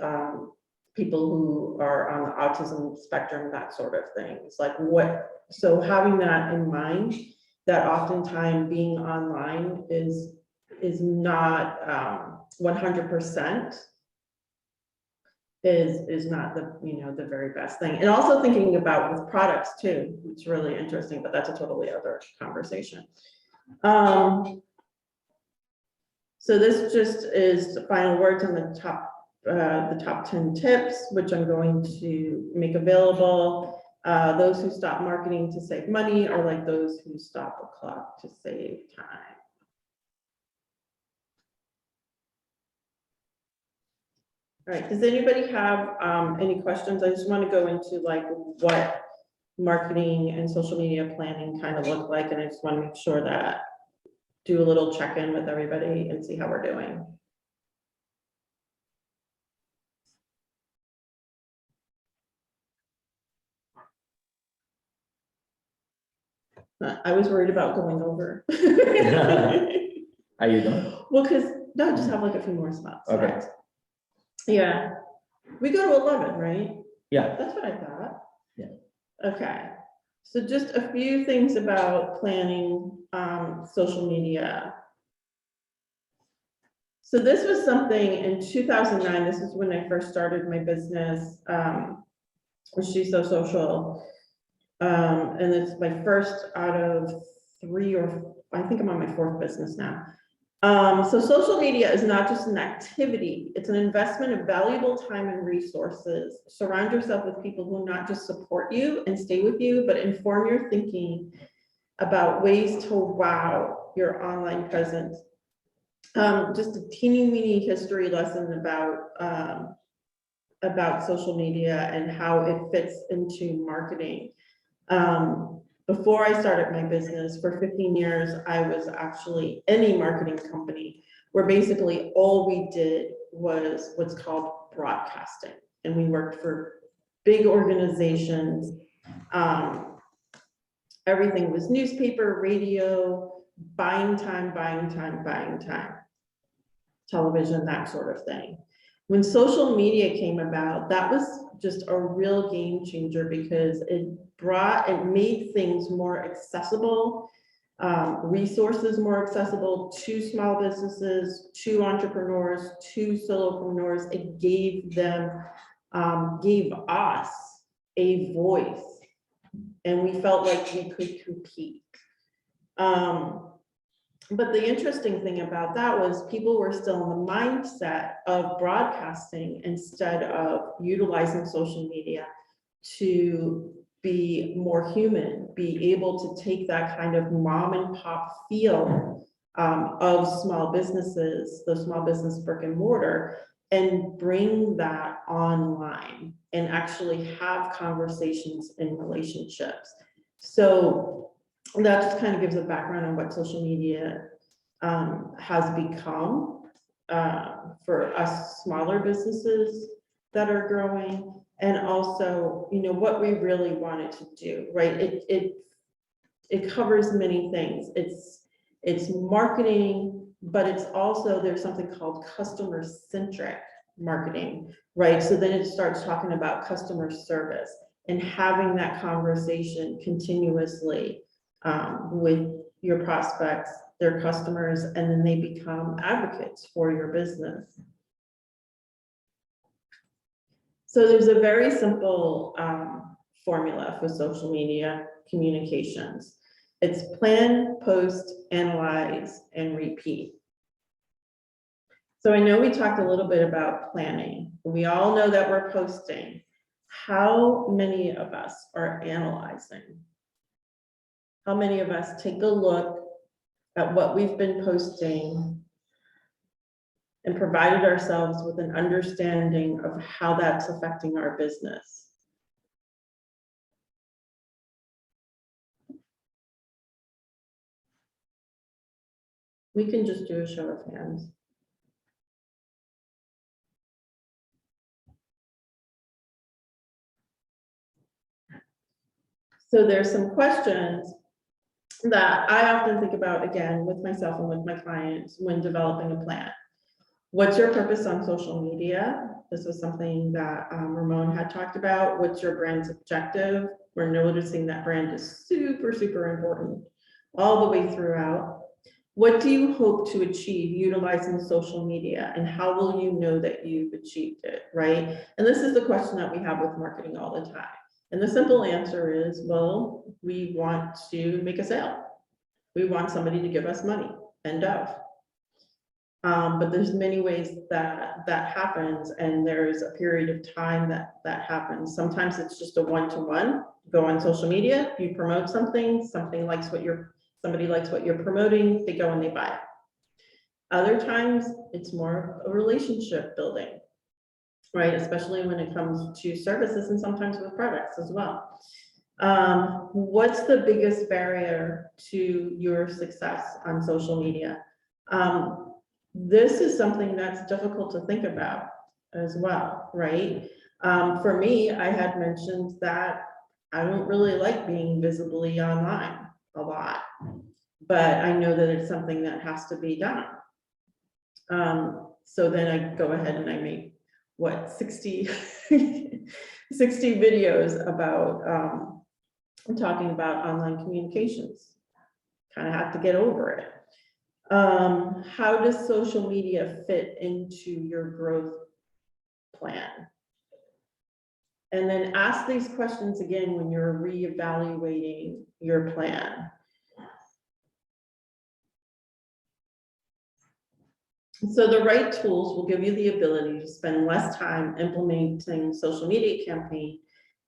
Speaker 5: people who are on the autism spectrum, that sort of thing. It's like so having that in mind, that oftentimes being online is not 100% is not the very best thing. And also thinking about with products too, it's really interesting, but that's a totally other conversation. So this just is the final words on the top the top 10 tips, which I'm going to make available. Those who stop marketing to save money are like those who stop a clock to save time. All right, does anybody have any questions? I just want to go into like what marketing and social media planning kind of look like, and I just want to make sure that do a little check-in with everybody and see how we're doing. I was worried about going over.
Speaker 2: Are you done?
Speaker 5: Well, because no, just have like a few more spots.
Speaker 2: Okay.
Speaker 5: Yeah, we go to 11, right?
Speaker 2: Yeah.
Speaker 5: That's what I thought.
Speaker 2: Yeah.
Speaker 5: Okay, so just a few things about planning social media. So this was something in 2009. This is when I first started my business, She's So Social. And it's my first out of 3 or I think I'm on my 4th business now. So social media is not just an activity, it's an investment of valuable time and resources. Surround yourself with people who not just support you and stay with you, but inform your thinking about ways to wow your online presence. Just a teeny weeny history lesson about social media and how it fits into marketing. Before I started my business for 15 years, I was actually in a marketing company where basically all we did was what's called broadcasting. And we worked for big organizations. Everything was newspaper, radio, buying time, television, that sort of thing. When social media came about, that was just a real game changer because it made things more accessible, resources more accessible to small businesses, to entrepreneurs, to solopreneurs. It gave us a voice, and we felt like we could compete. But the interesting thing about that was people were still in the mindset of broadcasting instead of utilizing social media to be more human, be able to take that kind of mom and pop feel of small businesses, the small business brick and mortar, and bring that online and actually have conversations in relationships. So that just kind of gives a background on what social media has become for us smaller businesses that are growing, and also, you know, what we really wanted to do, right? It covers many things. It's marketing, but it's also, there's something called customer-centric marketing, right? So then it starts talking about customer service and having that conversation continuously with your prospects, their customers, and then they become advocates for your business. So there's a very simple formula for social media communications. It's plan, post, analyze, and repeat. So I know we talked a little bit about planning. We all know that we're posting. How many of us are analyzing? How many of us take a look at what we've been posting and provided ourselves with an understanding of how that's affecting our business? We can just do a show of hands. So there's some questions that I often think about, again, with myself and with my clients when developing a plan. What's your purpose on social media? This was something that Ramon had talked about. What's your brand's objective? We're noticing that brand is super, super important all the way throughout. What do you hope to achieve utilizing social media, and how will you know that you've achieved it, right? And this is the question that we have with marketing all the time. And the simple answer is, well, we want to make a sale. We want somebody to give us money, end of. But there's many ways that that happens, and there's a period of time that happens. Sometimes it's just a one-to-one. Go on social media, you promote something, somebody likes what you're promoting, they go and they buy it. Other times it's more a relationship building, right? Especially when it comes to services and sometimes with products as well. What's the biggest barrier to your success on social media? This is something that's difficult to think about as well, right? For me, I had mentioned that I don't really like being visibly online a lot, but I know that it's something that has to be done. So then I go ahead and I make what, 60 videos about talking about online communications. Kind of have to get over it. How does social media fit into your growth plan? And then ask these questions again when you're reevaluating your plan. So the right tools will give you the ability to spend less time implementing social media campaign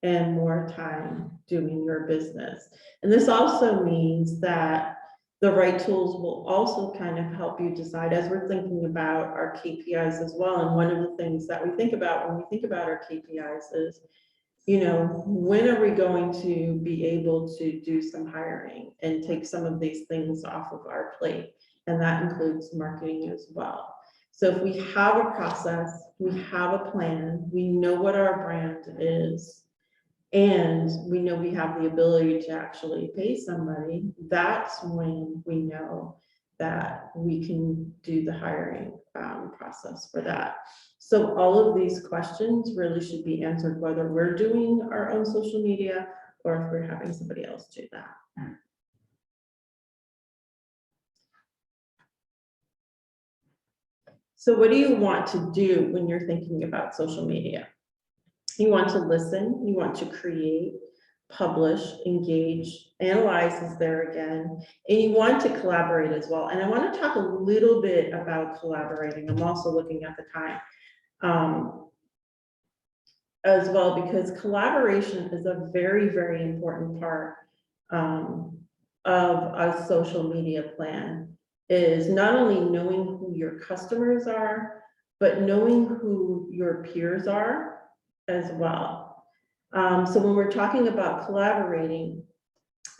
Speaker 5: and more time doing your business. And this also means that the right tools will also kind of help you decide, as we're thinking about our KPIs as well. And one of the things that we think about when we think about our KPIs is, you know, when are we going to be able to do some hiring and take some of these things off of our plate? And that includes marketing as well. So if we have a process, we have a plan, we know what our brand is, and we know we have the ability to actually pay somebody, that's when we know that we can do the hiring process for that. So all of these questions really should be answered whether we're doing our own social media or if we're having somebody else do that. So what do you want to do when you're thinking about social media? You want to listen, you want to create, publish, engage, analyze is there again, and you want to collaborate as well. And I want to talk a little bit about collaborating. I'm also looking at the time as well, because collaboration is a very, very important part of a social media plan. Is not only knowing who your customers are, but knowing who your peers are as well. So when we're talking about collaborating,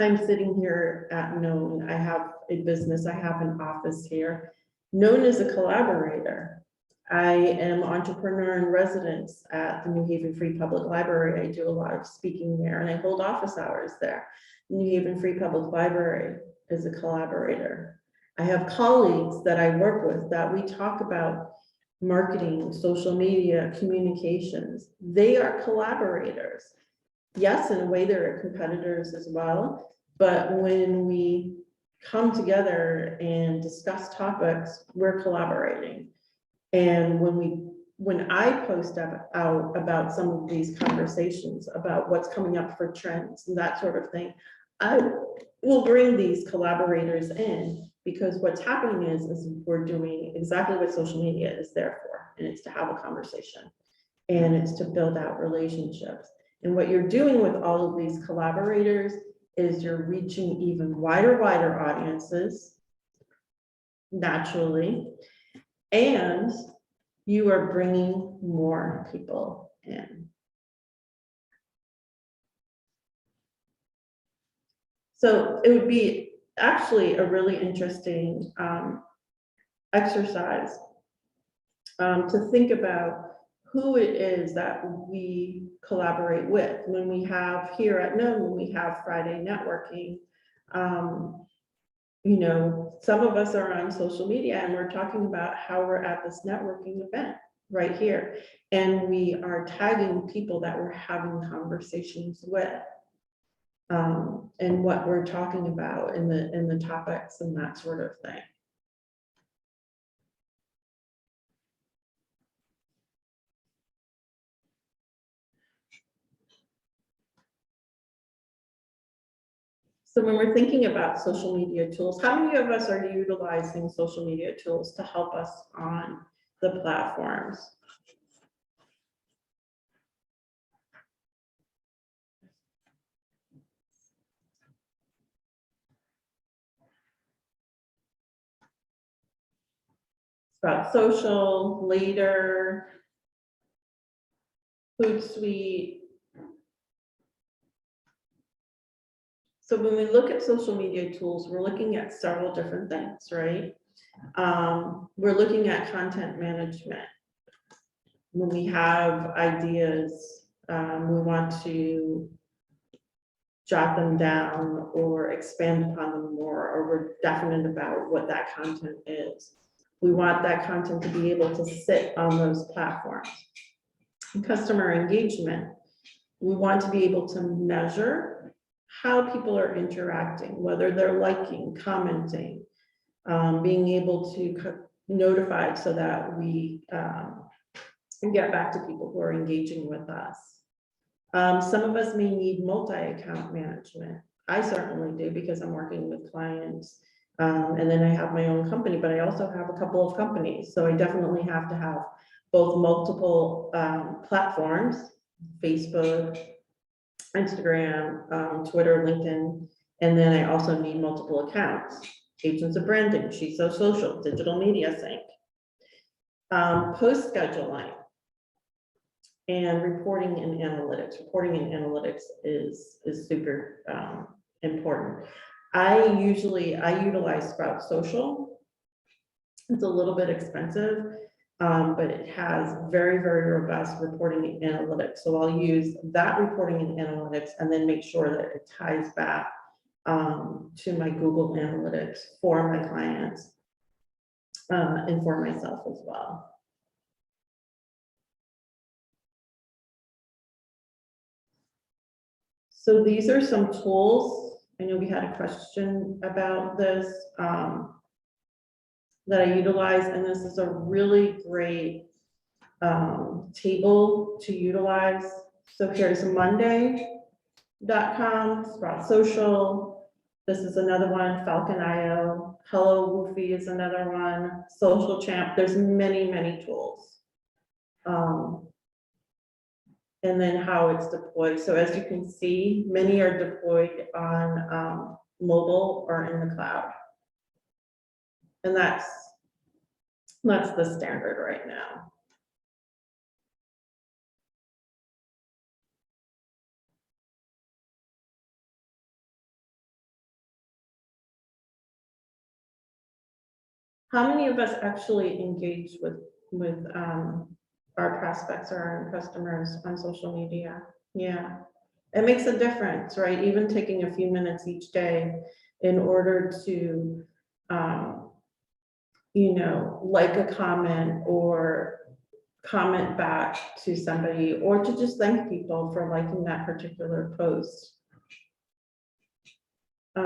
Speaker 5: I'm sitting here at Known. I have a business, I have an office here. Known is a collaborator. I am entrepreneur in residence at the New Haven Free Public Library. I do a lot of speaking there and I hold office hours there. New Haven Free Public Library is a collaborator. I have colleagues that I work with that we talk about marketing, social media, communications. They are collaborators. Yes, in a way they're competitors as well, but when we come together and discuss topics, we're collaborating. And when I post out about some of these conversations about what's coming up for trends and that sort of thing, I will bring these collaborators in, because what's happening is we're doing exactly what social media is there for, and it's to have a conversation and it's to build out relationships. And what you're doing with all of these collaborators is you're reaching even wider audiences naturally, and you are bringing more people in. So it would be actually a really interesting exercise to think about who it is that we collaborate with. When we have here at Known, when we have Friday networking, you know, some of us are on social media and we're talking about how we're at this networking event right here. And we are tagging people that we're having conversations with. And what we're talking about in the topics and that sort of thing. So when we're thinking about social media tools, how many of us are utilizing social media tools to help us on the platforms? About social, Later, Hootsuite. So when we look at social media tools, we're looking at several different things, right? We're looking at content management. When we have ideas, we want to jot them down or expand upon them more, or we're definite about what that content is. We want that content to be able to sit on those platforms. Customer engagement, we want to be able to measure how people are interacting, whether they're liking, commenting, being able to notify so that we can get back to people who are engaging with us. Some of us may need multi-account management. I certainly do, because I'm working with clients. And then I have my own company, but I also have a couple of companies. So I definitely have to have both multiple platforms, Facebook, Instagram, Twitter, LinkedIn, and then I also need multiple accounts. Agents of Branding, She's So Social, Digital Media Sync, post scheduling, and reporting and analytics. Reporting and analytics is super important. I utilize Sprout Social. It's a little bit expensive, but it has very, very robust reporting and analytics. So I'll use that reporting and analytics and then make sure that it ties back to my Google Analytics for my clients and for myself as well. So these are some tools. I know we had a question about this that I utilize, and this is a really great table to utilize. So here's Monday.com, Sprout Social. This is another one, Falcon.io. Hello Woofy is another one. Social Champ. There's many, many tools. And then how it's deployed. So as you can see, many are deployed on mobile or in the cloud. And that's the standard right now. How many of us actually engage with our prospects or our customers on social media? Yeah, it makes a difference, right? Even taking a few minutes each day in order to, like a comment or comment back to somebody, or to just thank people for liking that particular post.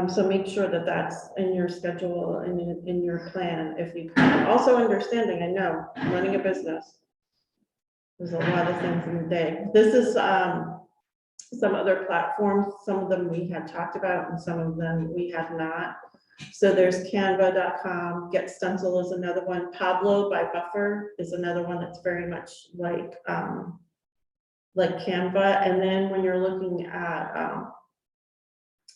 Speaker 5: So make sure that that's in your schedule and in your plan if you can. Also understanding, I know, running a business, there's a lot of things in the day. This is some other platforms. Some of them we had talked about and some of them we have not. So there's canva.com, Get Stencil is another one. Pablo by Buffer is another one that's very much like Canva. And then when you're looking at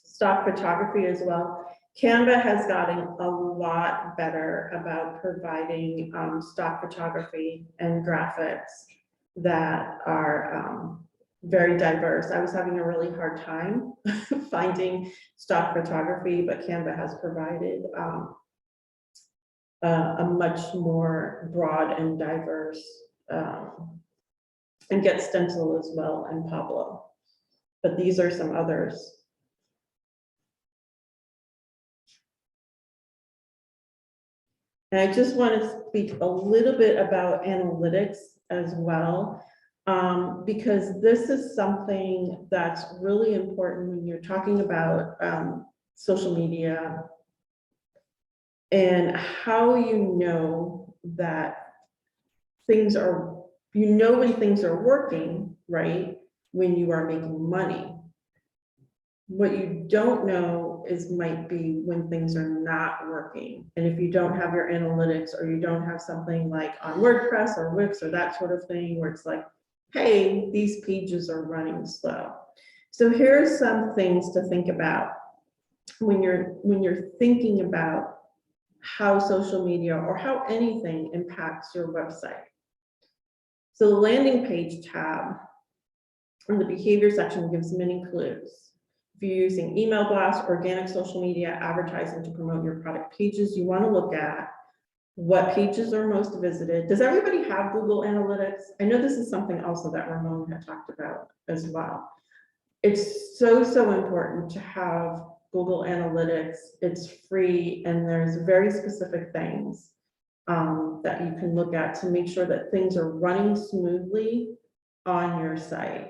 Speaker 5: stock photography as well, Canva has gotten a lot better about providing stock photography and graphics that are very diverse. I was having a really hard time finding stock photography, but Canva has provided a much more broad and diverse, and Get Stencil as well, and Pablo. But these are some others. And I just want to speak a little bit about analytics as well, because this is something that's really important when you're talking about social media and how you know that things are, when things are working, right? When you are making money. What you don't know low might be when things are not working. And if you don't have your analytics, or you don't have something like on WordPress or Wix or that sort of thing, where it's like, hey, these pages are running slow. So here are some things to think about when you're thinking about how social media or how anything impacts your website. So the landing page tab in the behavior section gives many clues. If you're using email blasts, organic social media, advertising to promote your product pages, you want to look at what pages are most visited. Does everybody have Google Analytics? I know this is something also that Ramon had talked about as well. It's so important to have Google Analytics. It's free, and there's very specific things that you can look at to make sure that things are running smoothly on your site.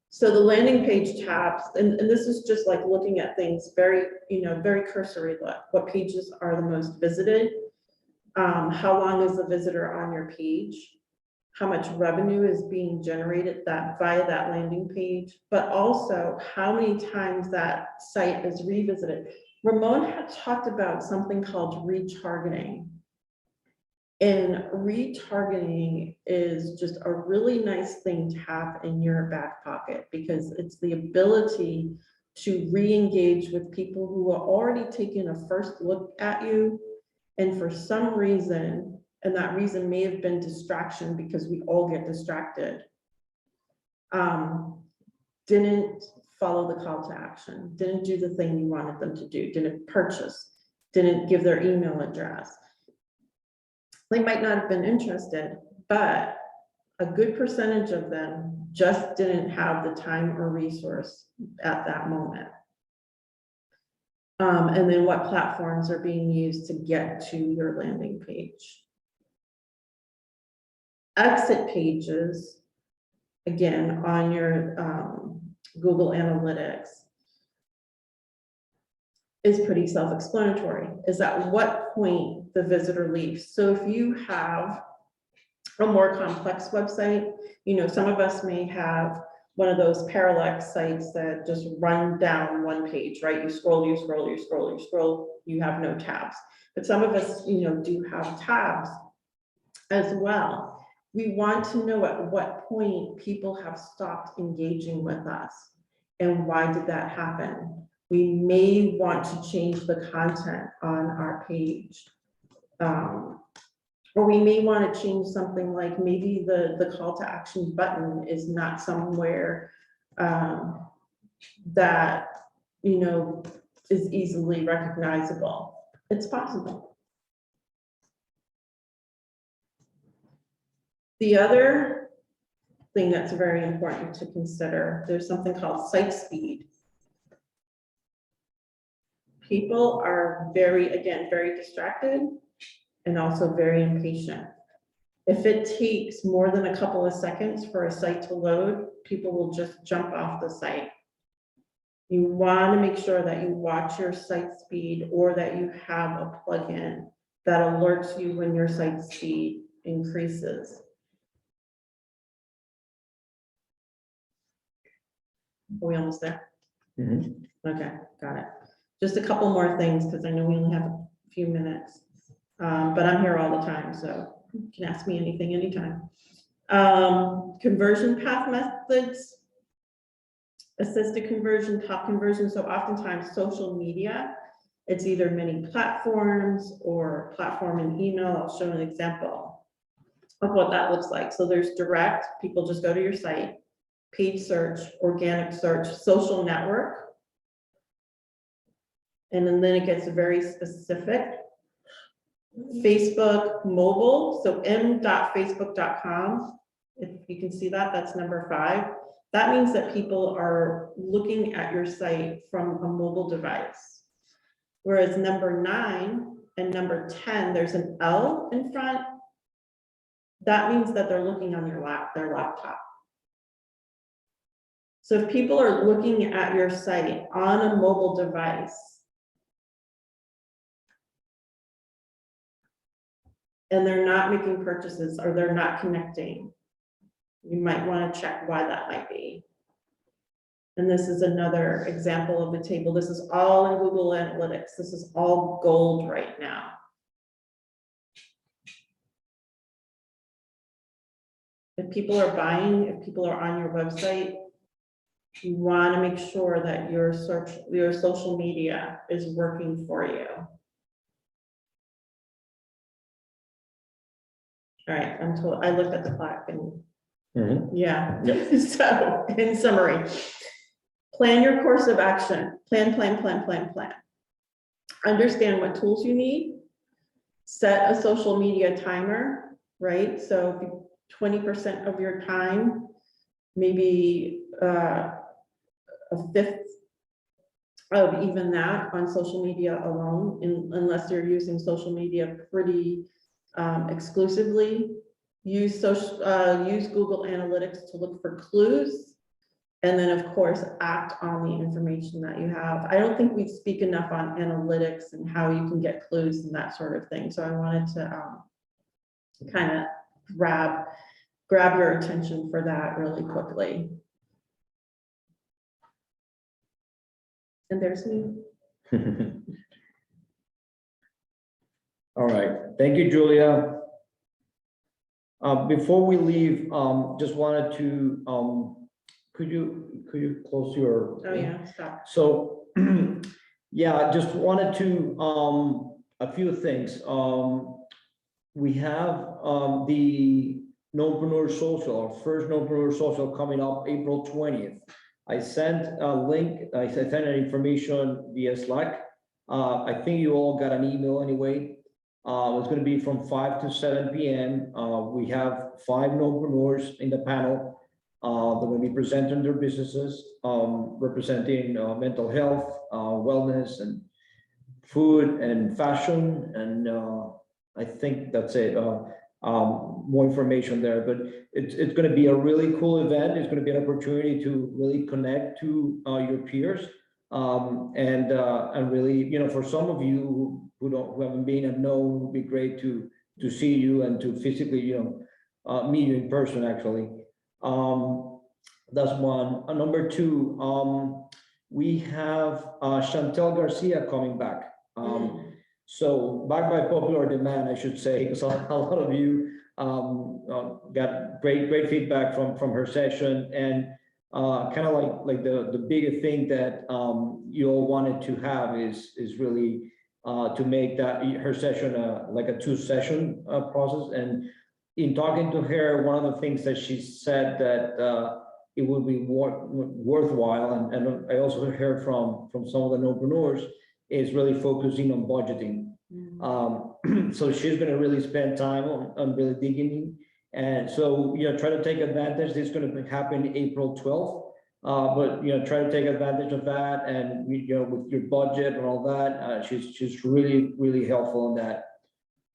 Speaker 5: So the landing page tabs, and this is just like looking at things very, very cursory look. What pages are the most visited? How long is the visitor on your page? How much revenue is being generated via that landing page, but also how many times that site is revisited. Ramon had talked about something called retargeting. And retargeting is just a really nice thing to have in your back pocket, because it's the ability to re-engage with people who are already taking a first look at you, and for some reason, and that reason may have been distraction, because we all get distracted, didn't follow the call to action, didn't do the thing you wanted them to do, didn't purchase, didn't give their email address. They might not have been interested, but a good percentage of them just didn't have the time or resource at that moment. And then what platforms are being used to get to your landing page. Exit pages, again, on your Google Analytics, is pretty self-explanatory. Is at what point the visitor leaves. So if you have a more complex website, some of us may have one of those parallax sites that just run down one page, right? You scroll, you scroll, you scroll, you scroll, you have no tabs. But some of us, do have tabs as well. We want to know at what point people have stopped engaging with us, and why did that happen? We may want to change the content on our page. Or we may want to change something like maybe the call to action button is not somewhere that, is easily recognizable. It's possible. The other thing that's very important to consider, there's something called site speed. People are very distracted and also very impatient. If it takes more than a couple of seconds for a site to load, people will just jump off the site. You want to make sure that you watch your site speed, or that you have a plugin that alerts you when your site speed increases. Are we almost there? Mm-hmm. Okay, got it. Just a couple more things, because I know we only have a few minutes, but I'm here all the time, so you can ask me anything, anytime. Conversion path methods, assisted conversion, top conversion. So oftentimes social media, it's either many platforms or platform and email. I'll show an example of what that looks like. So there's direct, people just go to your site, paid search, organic search, social network. And then it gets very specific. Facebook mobile, so m.facebook.com. If you can see that, that's number 5. That means that people are looking at your site from a mobile device. Whereas number 9 and number 10, there's an L in front. That means that they're looking on their laptop. So if people are looking at your site on a mobile device, and they're not making purchases, or they're not connecting, You might want to check why that might be. And this is another example of a table. This is all in Google Analytics. This is all gold right now. If people are buying, if people are on your website, you want to make sure that your social media is working for you. All right, I looked at the clock and yeah.
Speaker 2: Yep.
Speaker 5: So in summary, plan your course of action. Plan. Understand what tools you need. Set a social media timer, right? So 20% of your time, maybe a fifth of even that on social media alone, unless you're using social media pretty exclusively. Use Google Analytics to look for clues, and then of course act on the information that you have. I don't think we speak enough on analytics and how you can get clues and that sort of thing. So I wanted to kind of grab your attention for that really quickly. And there's me.
Speaker 2: All right, thank you, Giulia. Before we leave, just wanted to, could you close your?
Speaker 5: Oh yeah, stop.
Speaker 2: So, yeah, just wanted to, a few things. We have the KNOWNpreneurs Social, our first KNOWNpreneurs Social coming up April 20th. I sent a link, I sent an information via Slack. I think you all got an email anyway. It's going to be from 5 to 7 p.m. We have 5 KNOWNpreneurs in the panel. They're going to be presenting their businesses, representing mental health, wellness, and food and fashion. And I think that's it. More information there, but it's going to be a really cool event. It's going to be an opportunity to really connect to your peers. And really, you know, for some of you who haven't been at KNOWN, it would be great to see you and to physically, you know, meet you in person, actually. That's one. Number two, we have Chantel Garcia coming back. So back by popular demand, I should say, because a lot of you got great feedback from her session, and kind of like the bigger thing that you all wanted to have is really to make that her session like a 2-session process. And in talking to her, one of the things that she said that it would be worthwhile, and I also heard from some of the KNOWNpreneurs, is really focusing on budgeting. So she's going to really spend time on really digging in. And so, you know, try to take advantage. This is going to happen April 12th. But, you know, try to take advantage of that. And, you know, with your budget and all that, she's really helpful in that.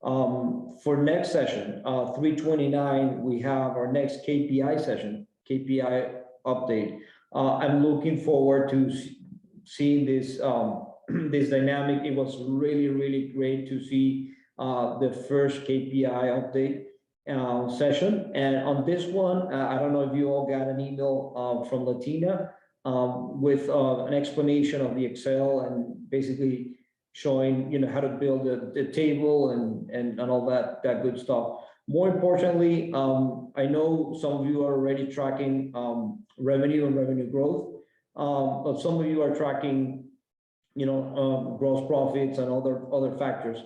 Speaker 2: For next session, 3/29, we have our next KPI session, KPI update. I'm looking forward to seeing this this dynamic. It was really great to see the first KPI update session. And on this one, I don't know if you all got an email from Latina with an explanation of the Excel and basically showing, you know, how to build the table and all that good stuff. More importantly, I know some of you are already tracking revenue and revenue growth, but some of you are tracking, you know, gross profits and other factors,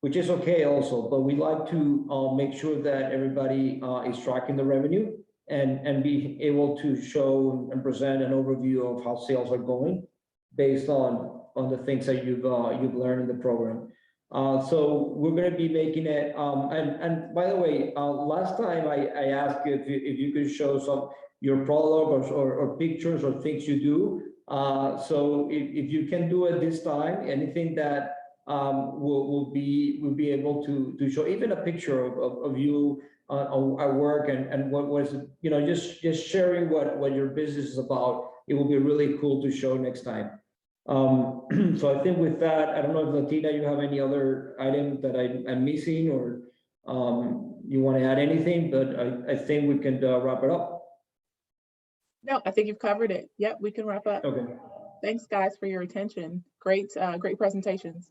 Speaker 2: which is okay also, but we like to make sure that everybody is tracking the revenue and be able to show and present an overview of how sales are going based on the things that you've learned in the program. So we're going to be making it, and by the way, last time I asked you if you could show your prologue or pictures or things you do. So if you can do it this time, anything that we'll be able to show, even a picture of you at work and what was, you know, just sharing what your business is about. It will be really cool to show next time. So I think with that, I don't know if Latina, you have any other item that I'm missing, or you want to add anything, but I think we can wrap it up.
Speaker 7: No, I think you've covered it. Yep, we can wrap up.
Speaker 2: Okay.
Speaker 7: Thanks, guys, for your attention. Great, great presentations.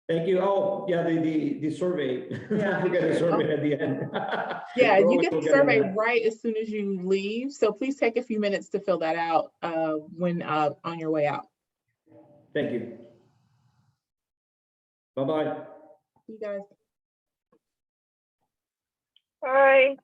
Speaker 2: Thank you. Oh, yeah, the survey.
Speaker 5: Yeah.
Speaker 2: Don't forget the survey at the end.
Speaker 7: Yeah,
Speaker 2: We're
Speaker 7: you
Speaker 2: always
Speaker 7: get the
Speaker 2: forgetting
Speaker 7: survey
Speaker 2: that.
Speaker 7: right as soon as you leave. So please take a few minutes to fill that out when on your way out.
Speaker 2: Thank you. Bye-bye.
Speaker 7: See you guys.
Speaker 3: Bye.